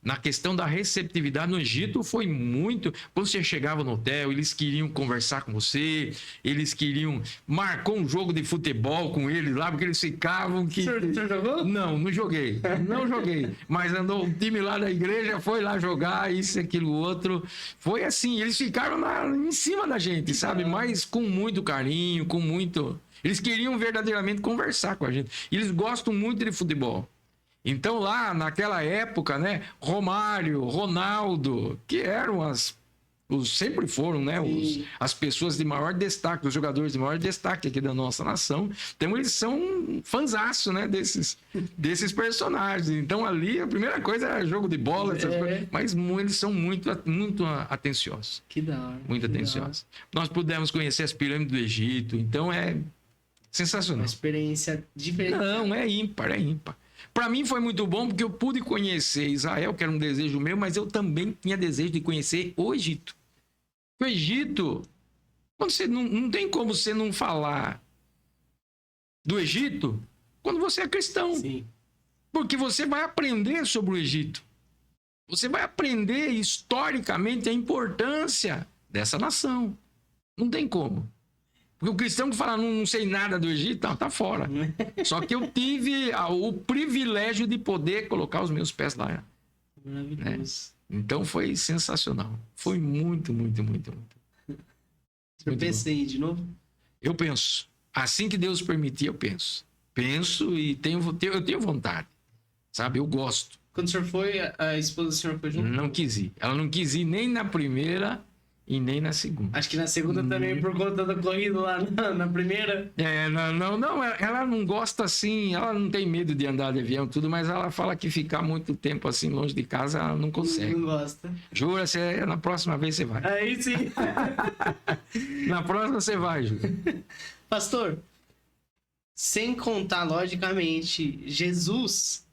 na questão da receptividade. No Egito foi muito. Quando você chegava no hotel, eles queriam conversar com você, eles queriam. Marcou um jogo de futebol com eles lá, porque eles ficavam. Que... O senhor jogou? Não joguei. Não joguei. Mas andou o time lá da igreja, foi lá jogar, isso, aquilo, outro. Foi assim, eles ficaram em cima da gente, sabe? Mas com muito carinho, com muito. Eles queriam verdadeiramente conversar com a gente. E eles gostam muito de futebol. Então lá, naquela época, né, Romário, Ronaldo, que eram sempre foram, né, as pessoas de maior destaque, os jogadores de maior destaque aqui da nossa nação. Então eles são fanzaço, né, desses personagens. Então ali a primeira coisa era jogo de bola, essas coisas, mas eles são muito atenciosos. Que da hora. Muito atenciosos. Nós pudemos conhecer as pirâmides do Egito, então é sensacional. Uma experiência diferente. Não, é ímpar. Para mim foi muito bom porque eu pude conhecer Israel, que era um desejo meu, mas eu também tinha desejo de conhecer o Egito. O Egito, quando você não tem como você não falar do Egito quando você é cristão. Sim. Porque você vai aprender sobre o Egito. Você vai aprender historicamente a importância dessa nação. Não tem como. Porque o cristão que fala, não sei nada do Egito, tá fora. Só que eu tive o privilégio de poder colocar os meus pés lá. Maravilhoso. Então foi sensacional. Foi muito, muito, muito, muito. Eu pensei de novo? Eu penso. Assim que Deus permitir, eu penso. Penso e eu tenho vontade. Sabe? Eu gosto. Quando o senhor foi, a esposa do senhor foi junto? Não quis ir. Ela não quis ir nem na primeira e nem na segunda. Acho que na segunda também, por conta da corrida lá na primeira. Não, ela não gosta assim, ela não tem medo de andar de avião, tudo, mas ela fala que ficar muito tempo assim longe de casa, ela não consegue. Não gosta. Jura, na próxima vez você vai. Aí sim. Na próxima você vai, Jura. Pastor, sem contar, logicamente, Jesus,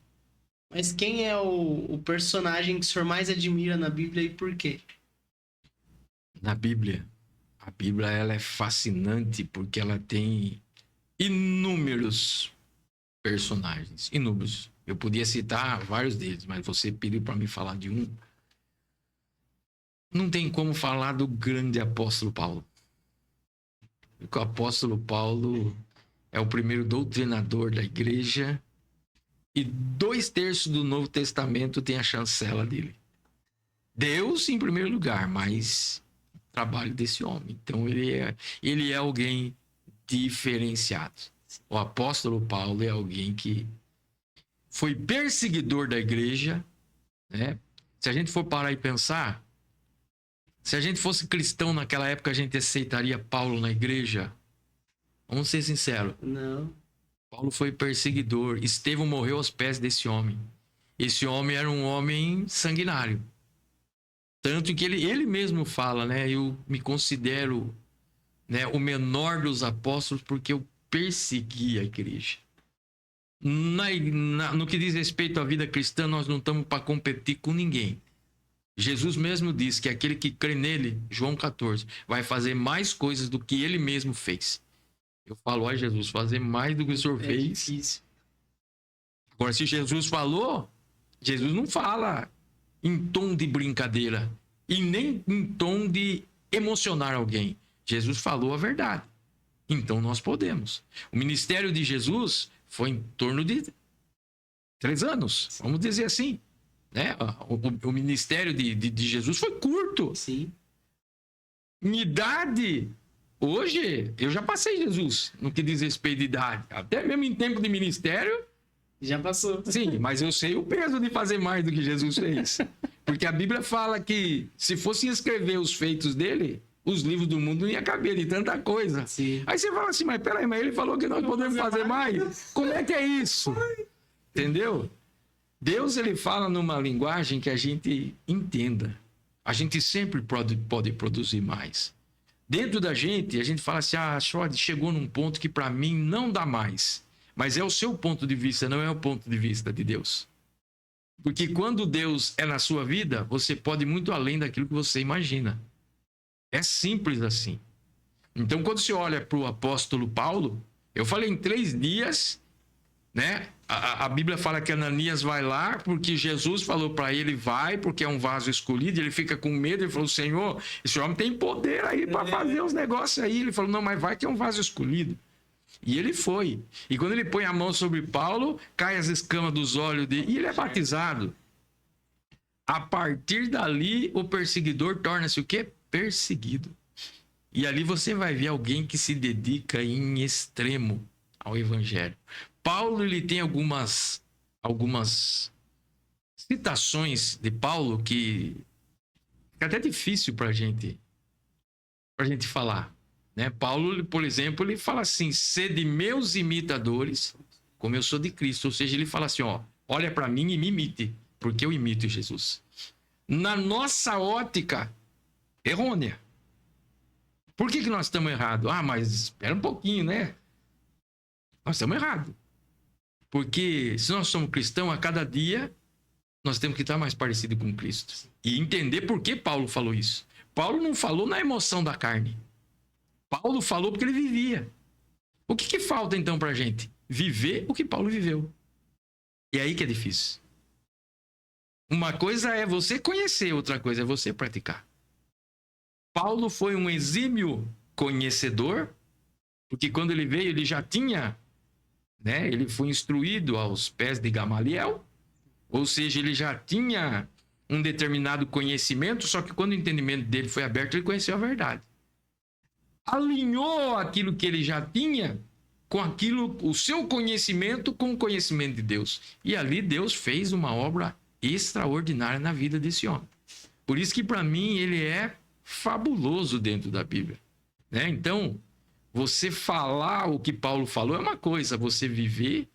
mas quem é o personagem que o senhor mais admira na Bíblia e por quê? Na Bíblia, a Bíblia ela é fascinante porque ela tem inúmeros personagens, inúmeros. Eu podia citar vários deles, mas você pediu para mim falar de um. Não tem como falar do grande apóstolo Paulo. O apóstolo Paulo é o primeiro doutrinador da igreja e 2/3 do Novo Testamento tem a chancela dele. Deus em primeiro lugar, mas trabalho desse homem. Então ele é alguém diferenciado. O apóstolo Paulo é alguém que foi perseguidor da igreja, né? Se a gente for parar e pensar, se a gente fosse cristão naquela época, a gente aceitaria Paulo na igreja? Vamos ser sinceros. Não. Paulo foi perseguidor. Estevão morreu aos pés desse homem. Esse homem era um homem sanguinário. Tanto que ele mesmo fala, né? Eu me considero, né, o menor dos apóstolos porque eu persegui a igreja. No que diz respeito à vida cristã, nós não estamos para competir com ninguém. Jesus mesmo diz que aquele que crê nele, João 14, vai fazer mais coisas do que ele mesmo fez. Eu falo, ó Jesus, fazer mais do que o senhor fez. Difícil. Agora, se Jesus falou, Jesus não fala em tom de brincadeira e nem em tom de emocionar alguém. Jesus falou a verdade. Então nós podemos. O ministério de Jesus foi em torno de 3 anos, vamos dizer assim, né? O ministério de Jesus foi curto. Sim. Minha idade, hoje, eu já passei Jesus no que diz respeito de idade. Até mesmo em tempo de ministério. Já passou. Sim, mas eu sei o peso de fazer mais do que Jesus fez. Porque a Bíblia fala que se fosse escrever os feitos dele, os livros do mundo não ia caber de tanta coisa. Sim. Aí você fala assim, mas peraí, mas ele falou que nós podemos fazer mais? Como é que é isso? Entendeu? Deus, ele fala numa linguagem que a gente entenda. A gente sempre pode produzir mais. Dentro da gente, a gente fala assim, chegou num ponto que para mim não dá mais. Mas é o seu ponto de vista, não é o ponto de vista de Deus. Porque quando Deus é na sua vida, você pode ir muito além daquilo que você imagina. É simples assim. Então, quando você olha para o apóstolo Paulo, eu falei em 3 dias, né? A Bíblia fala que Ananias vai lá porque Jesus falou para ele, vai, porque é um vaso escolhido. Ele fica com medo, ele falou, Senhor, esse homem tem poder aí para fazer os negócios aí. Ele falou, não, mas vai que é um vaso escolhido. E ele foi. E quando ele põe a mão sobre Paulo, cai as escamas dos olhos dele e ele é batizado. A partir dali, o perseguidor torna-se o quê? Perseguido. E ali você vai ver alguém que se dedica em extremo ao evangelho. Paulo, ele tem algumas citações de Paulo que fica até difícil para gente falar, né? Paulo, por exemplo, ele fala assim, sede meus imitadores, como eu sou de Cristo. Ou seja, ele fala assim, ó, olha para mim e me imite, porque eu imito Jesus. Na nossa ótica errônea. Por que nós estamos errados? Ah, mas espera um pouquinho, né? Nós estamos errados. Porque se nós somos cristãos, a cada dia nós temos que estar mais parecido com Cristo. E entender por que Paulo falou isso. Paulo não falou na emoção da carne. Paulo falou porque ele vivia. O que falta então pra gente? Viver o que Paulo viveu. E aí que é difícil. Uma coisa é você conhecer, outra coisa é você praticar. Paulo foi um exímio conhecedor, porque quando ele veio, ele já tinha, né? Ele foi instruído aos pés de Gamaliel, ou seja, ele já tinha um determinado conhecimento, só que quando o entendimento dele foi aberto, ele conheceu a verdade. Alinhou aquilo que ele já tinha com aquilo, o seu conhecimento com o conhecimento de Deus. E ali Deus fez uma obra extraordinária na vida desse homem. Por isso que para mim ele é fabuloso dentro da Bíblia, né? Então, você falar o que Paulo falou é uma coisa, você viver.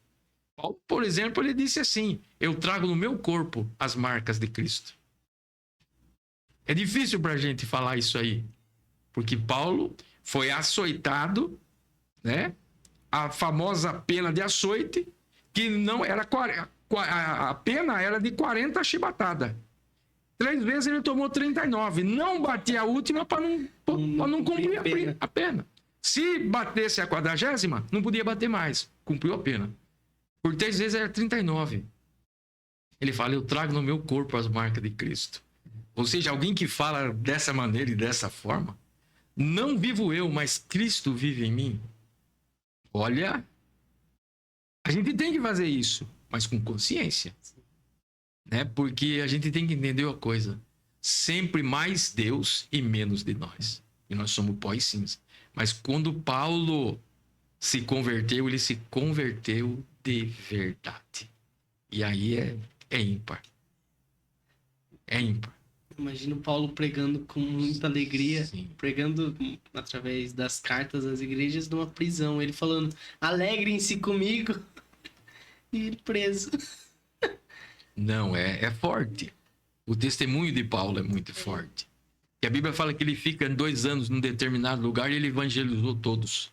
Paulo, por exemplo, ele disse assim, eu trago no meu corpo as marcas de Cristo. É difícil para a gente falar isso aí, porque Paulo foi açoitado, né? A famosa pena de açoite, que não era a pena era de 40 chibatadas. 3 vezes ele tomou 39. Não batia a última para não cumprir a pena. Se batesse a 40ª, não podia bater mais. Cumpriu a pena. Por 3 vezes era 39. Ele fala, eu trago no meu corpo as marcas de Cristo. Ou seja, alguém que fala dessa maneira e dessa forma, não vivo eu, mas Cristo vive em mim. Olha, a gente tem que fazer isso, mas com consciência. Né? Porque a gente tem que entender uma coisa. Sempre mais Deus e menos de nós. E nós somos pó e cinza. Mas quando Paulo se converteu, ele se converteu de verdade. E aí é ímpar. É ímpar. Imagino Paulo pregando com muita alegria, Sim. pregando através das cartas das igrejas numa prisão. Ele falando, alegrem-se comigo. E ele preso. Não, é forte. O testemunho de Paulo é muito forte. E a Bíblia fala que ele fica 2 anos num determinado lugar e ele evangelizou todos.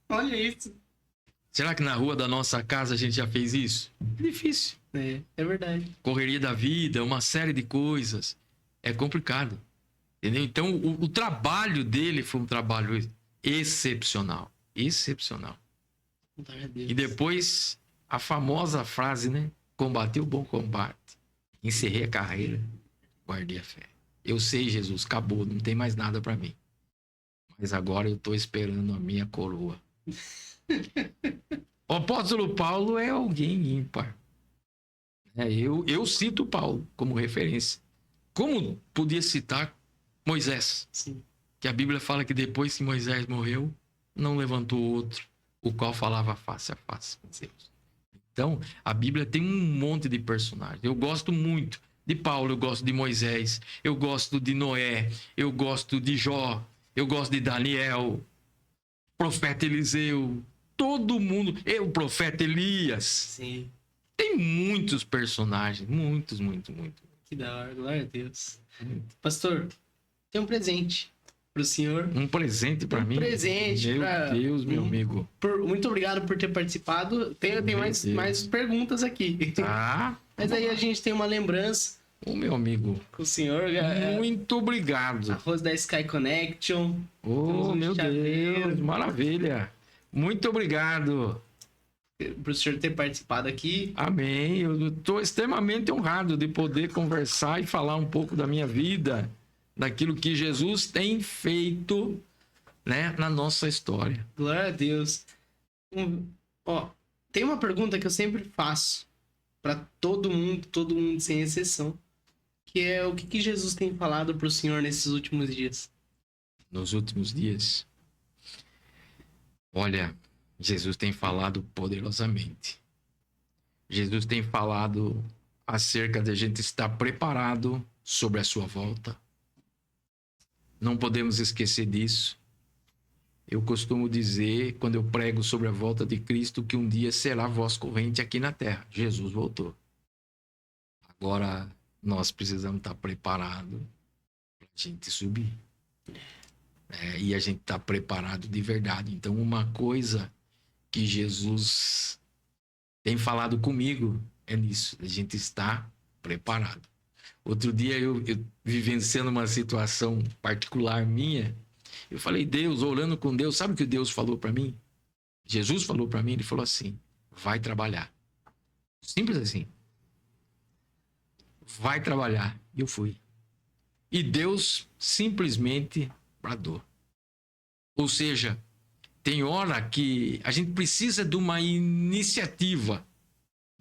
Olha isso. Será que na rua da nossa casa a gente já fez isso? É difícil. É verdade. Correria da vida, uma série de coisas. É complicado. Entendeu? Então, o trabalho dele foi um trabalho excepcional. Excepcional. Glória a Deus. E depois, a famosa frase, né? Combati o bom combate. Encerrei a carreira. Guardei a fé. Eu sei, Jesus, acabou. Não tem mais nada para mim. Mas agora eu tô esperando a minha coroa. O apóstolo Paulo é alguém ímpar. Eu cito Paulo como referência. Como podia citar Moisés? Sim. Que a Bíblia fala que depois que Moisés morreu, não levantou outro, o qual falava face a face com Deus. Então, a Bíblia tem um monte de personagens. Eu gosto muito de Paulo, eu gosto de Moisés, eu gosto de Noé, eu gosto de Jó, eu gosto de Daniel, profeta Eliseu, todo mundo. O profeta Elias. Sim. Tem muitos personagens, muitos. Que da hora, glória a Deus. Pastor, tem um presente pro senhor. Um presente para mim? Presente. Meu Deus, meu amigo. Muito obrigado por ter participado. Tem mais perguntas aqui. Tá. Mas aí a gente tem uma lembrança Ô, meu amigo, com o senhor. muito obrigado. Arroz da Sky Connection. Temos Oh, um meu chaveiro. Deus, maravilha. Muito obrigado. Para o senhor ter participado aqui. Amém. Eu estou extremamente honrado de poder conversar e falar um pouco da minha vida, daquilo que Jesus tem feito, né, na nossa história. Glória a Deus. Ó, tem uma pergunta que eu sempre faço para todo mundo sem exceção, que é o que Jesus tem falado para o senhor nesses últimos dias? Nos últimos dias, olha, Jesus tem falado poderosamente. Jesus tem falado acerca de a gente estar preparado sobre a sua volta. Não podemos esquecer disso. Eu costumo dizer, quando eu prego sobre a volta de Cristo, que um dia será voz corrente aqui na terra. Jesus voltou. Agora, nós precisamos estar preparados para a gente subir. E a gente está preparado de verdade. Então, uma coisa que Jesus tem falado comigo é nisso. A gente está preparado. Outro dia, eu vivenciando uma situação particular minha, eu falei, Deus, orando com Deus, sabe o que Deus falou para mim? Jesus falou para mim, ele falou assim, vai trabalhar. Simples assim. Vai trabalhar. E eu fui. E Deus simplesmente bradou. Ou seja, tem hora que a gente precisa de uma iniciativa.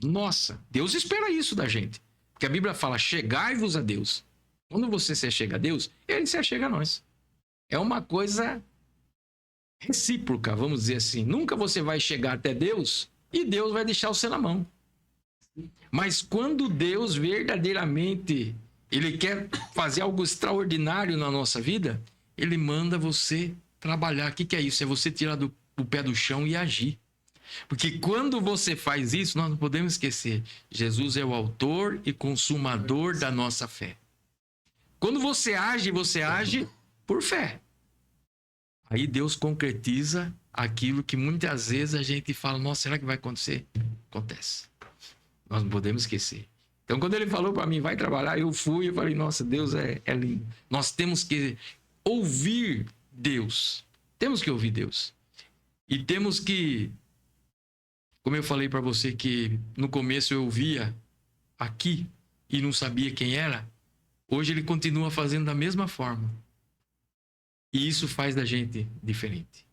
Nossa, Deus espera isso da gente. Porque a Bíblia fala, chegai-vos a Deus. Quando você se achega a Deus, Ele se achega a nós. É uma coisa recíproca, vamos dizer assim. Nunca você vai chegar até Deus e Deus vai deixar você na mão. Mas quando Deus verdadeiramente, Ele quer fazer algo extraordinário na nossa vida, Ele manda você trabalhar. O que é isso? É você tirar o pé do chão e agir. Porque quando você faz isso, nós não podemos esquecer, Jesus é o autor e consumador da nossa fé. Quando você age por fé. Aí Deus concretiza aquilo que muitas vezes a gente fala, nossa, será que vai acontecer? Acontece. Nós não podemos esquecer. Então, quando ele falou para mim, vai trabalhar, eu fui, eu falei, nossa, Deus é lindo. Nós temos que ouvir Deus. Temos que ouvir Deus. E temos que, como eu falei para você que no começo eu ouvia aqui e não sabia quem era, hoje ele continua fazendo da mesma forma. E isso faz da gente diferente.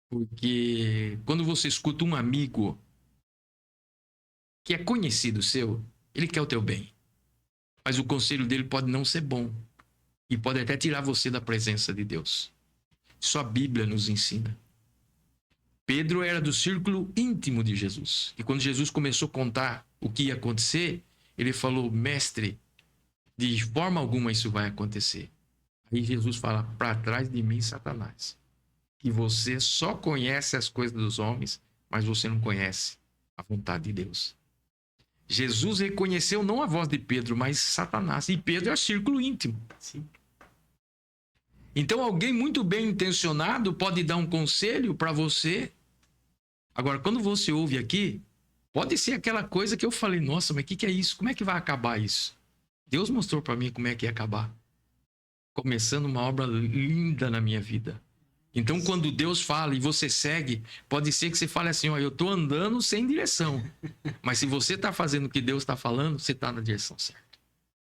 Porque quando você escuta um amigo que é conhecido seu, ele quer o teu bem. Mas o conselho dele pode não ser bom. E pode até tirar você da presença de Deus. Isso a Bíblia nos ensina. Pedro era do círculo íntimo de Jesus. E quando Jesus começou a contar o que ia acontecer, ele falou, mestre, de forma alguma isso vai acontecer. Aí Jesus fala, para trás de mim, Satanás. Que você só conhece as coisas dos homens, mas você não conhece a vontade de Deus. Jesus reconheceu não a voz de Pedro, mas Satanás. E Pedro é o círculo íntimo. Sim. Então alguém muito bem intencionado pode dar um conselho para você. Agora, quando você ouve aqui, pode ser aquela coisa que eu falei, nossa, mas o que é isso? Como é que vai acabar isso? Deus mostrou para mim como é que ia acabar. Começando uma obra linda na minha vida. Então, quando Deus fala e você segue, pode ser que você fale assim, ó, eu estou andando sem direção. Mas se você está fazendo o que Deus está falando, você está na direção certa.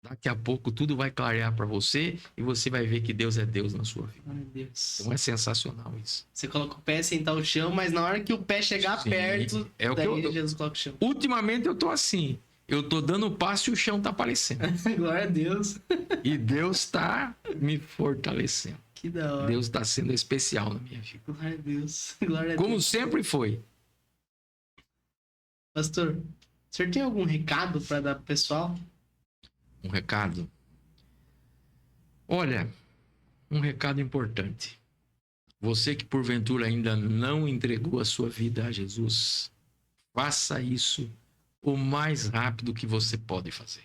Daqui a pouco tudo vai clarear para você e você vai ver que Deus é Deus na sua vida. Ai, Deus. Então é sensacional isso. Você coloca o pé, sentar o chão, mas na hora que o pé chegar Sim, perto, é o que daí Jesus coloca o chão. Ultimamente eu tô assim. Eu tô dando passo e o chão tá aparecendo. Glória a Deus. E Deus tá me fortalecendo. Que da hora. Deus tá sendo especial na minha vida. Glória a Deus. Glória a Como Deus. sempre foi. Pastor, o senhor tem algum recado para dar pro pessoal? Um recado. Olha, um recado importante. Você que porventura ainda não entregou a sua vida a Jesus, faça isso o mais rápido que você pode fazer.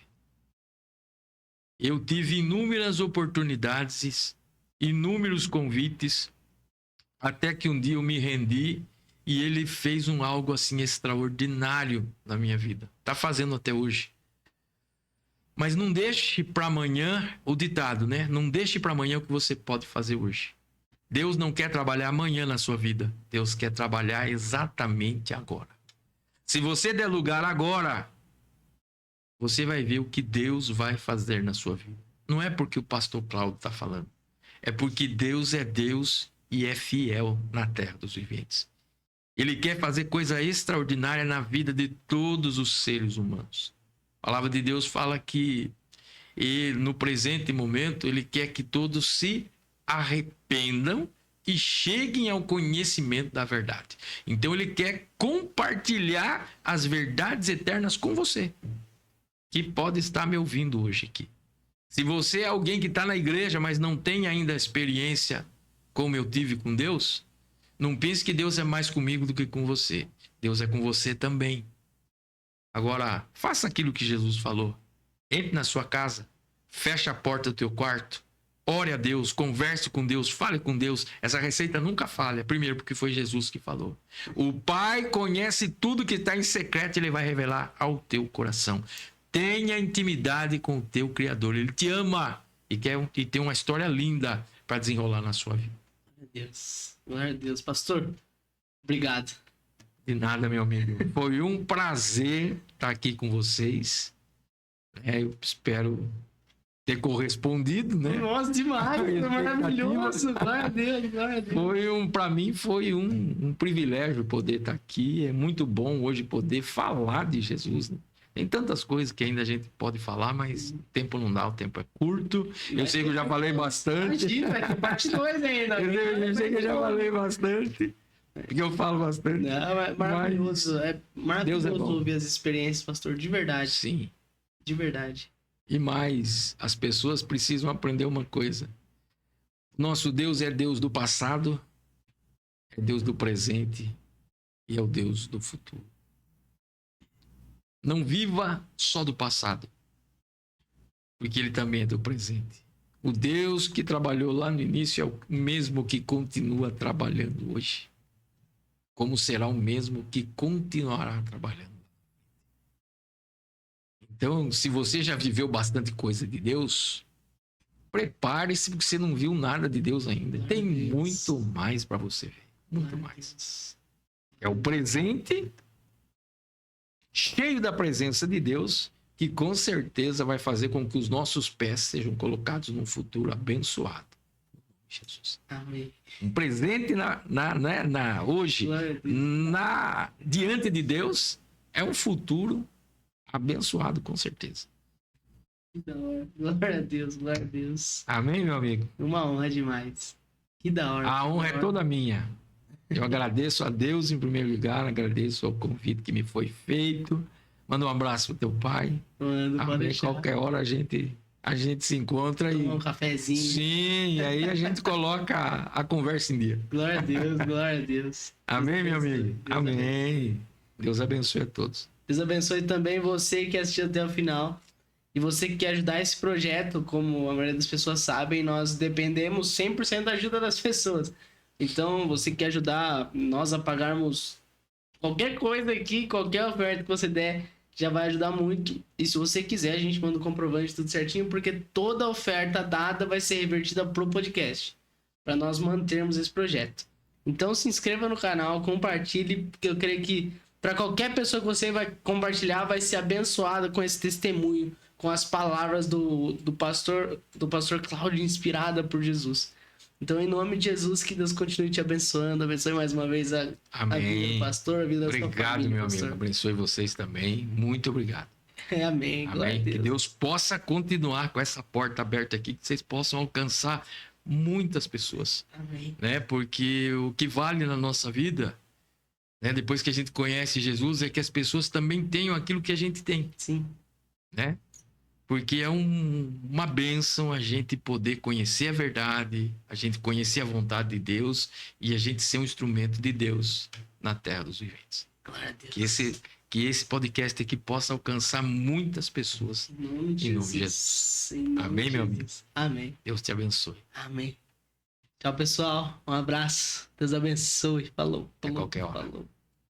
Eu tive inúmeras oportunidades, inúmeros convites, até que um dia eu me rendi e ele fez algo assim extraordinário na minha vida. Está fazendo até hoje. Mas não deixe para amanhã o ditado, né? Não deixe para amanhã o que você pode fazer hoje. Deus não quer trabalhar amanhã na sua vida. Deus quer trabalhar exatamente agora. Se você der lugar agora, você vai ver o que Deus vai fazer na sua vida. Não é porque o pastor Cláudio está falando. É porque Deus é Deus e é fiel na terra dos viventes. Ele quer fazer coisa extraordinária na vida de todos os seres humanos. A palavra de Deus fala que no presente momento ele quer que todos se arrependam e cheguem ao conhecimento da verdade. Então ele quer compartilhar as verdades eternas com você, que pode estar me ouvindo hoje aqui. Se você é alguém que está na igreja, mas não tem ainda a experiência como eu tive com Deus, não pense que Deus é mais comigo do que com você. Deus é com você também. Agora, faça aquilo que Jesus falou. Entre na sua casa, feche a porta do teu quarto, ore a Deus, converse com Deus, fale com Deus. Essa receita nunca falha. Primeiro, porque foi Jesus que falou. O Pai conhece tudo que está em secreto e Ele vai revelar ao teu coração. Tenha intimidade com o teu Criador. Ele te ama e tem uma história linda para desenrolar na sua vida. Glória a Deus. Glória a Deus. Pastor, obrigado. De nada, meu amigo. Foi um prazer estar aqui com vocês. Eu espero ter correspondido, né? Nossa, demais. Foi maravilhoso. Glória a Deus, glória a Deus. Para mim foi um privilégio poder estar aqui. É muito bom hoje poder falar de Jesus, né? Tem tantas coisas que ainda a gente pode falar, mas o tempo não dá, o tempo é curto. Eu sei que eu já falei bastante. Imagina, vai ter parte 2 ainda. Eu sei que eu já falei bastante. Porque eu falo bastante. Não, é maravilhoso. É maravilhoso ouvir as experiências, pastor, de verdade. Sim. De verdade. E mais, as pessoas precisam aprender uma coisa. Nosso Deus é Deus do passado, é Deus do presente e é o Deus do futuro. Não viva só do passado, porque Ele também é do presente. O Deus que trabalhou lá no início é o mesmo que continua trabalhando hoje, como será o mesmo que continuará trabalhando. Então, se você já viveu bastante coisa de Deus, prepare-se porque você não viu nada de Deus ainda. Tem muito mais para você ver, muito mais. É o presente cheio da presença de Deus, que com certeza vai fazer com que os nossos pés sejam colocados num futuro abençoado. Jesus. Amém. Um presente hoje, diante de Deus, é um futuro abençoado, com certeza. Que da hora. Glória a Deus, glória a Deus. Amém, meu amigo? Uma honra demais. Que da hora. A honra é toda minha. Eu agradeço a Deus em primeiro lugar, agradeço ao convite que me foi feito. Manda um abraço pro teu pai. Mano, pode deixar. Qualquer hora a gente se encontra. Tomar um cafezinho. Sim, e aí a gente coloca a conversa em dia. Glória a Deus, glória a Deus. Amém, meu amigo? Deus Amém. abençoe. Deus abençoe a todos. Deus abençoe também você que assistiu até o final. E você que quer ajudar esse projeto, como a maioria das pessoas sabem, nós dependemos 100% da ajuda das pessoas. Então, você quer ajudar nós a pagarmos qualquer coisa aqui, qualquer oferta que você der, já vai ajudar muito. E se você quiser, a gente manda o comprovante tudo certinho, porque toda oferta dada vai ser revertida pro podcast, para nós mantermos esse projeto. Então, se inscreva no canal, compartilhe, porque eu creio que para qualquer pessoa que você vai compartilhar, vai ser abençoada com esse testemunho, com as palavras do pastor Cláudio, inspirada por Jesus. Então, em nome de Jesus, que Deus continue te abençoando. Abençoe mais uma vez a vida do pastor, a vida da sua família. Obrigado, meu pastor. amigo. Abençoe vocês também. Muito obrigado. Amém. Glória a Deus. Que Deus possa continuar com essa porta aberta aqui, que vocês possam alcançar muitas pessoas. Amém. Né? Porque o que vale na nossa vida, né, depois que a gente conhece Jesus, é que as pessoas também tenham aquilo que a gente tem. Sim. Né? Porque é uma bênção a gente poder conhecer a verdade, a gente conhecer a vontade de Deus e a gente ser um instrumento de Deus na terra dos viventes. Glória a Deus. Que esse podcast aqui possa alcançar muitas pessoas. Em nome de Jesus. Amém, meu amigo? Amém. Deus te abençoe. Amém. Tchau, pessoal. Um abraço. Deus abençoe. Falou. Até qualquer hora. Falou.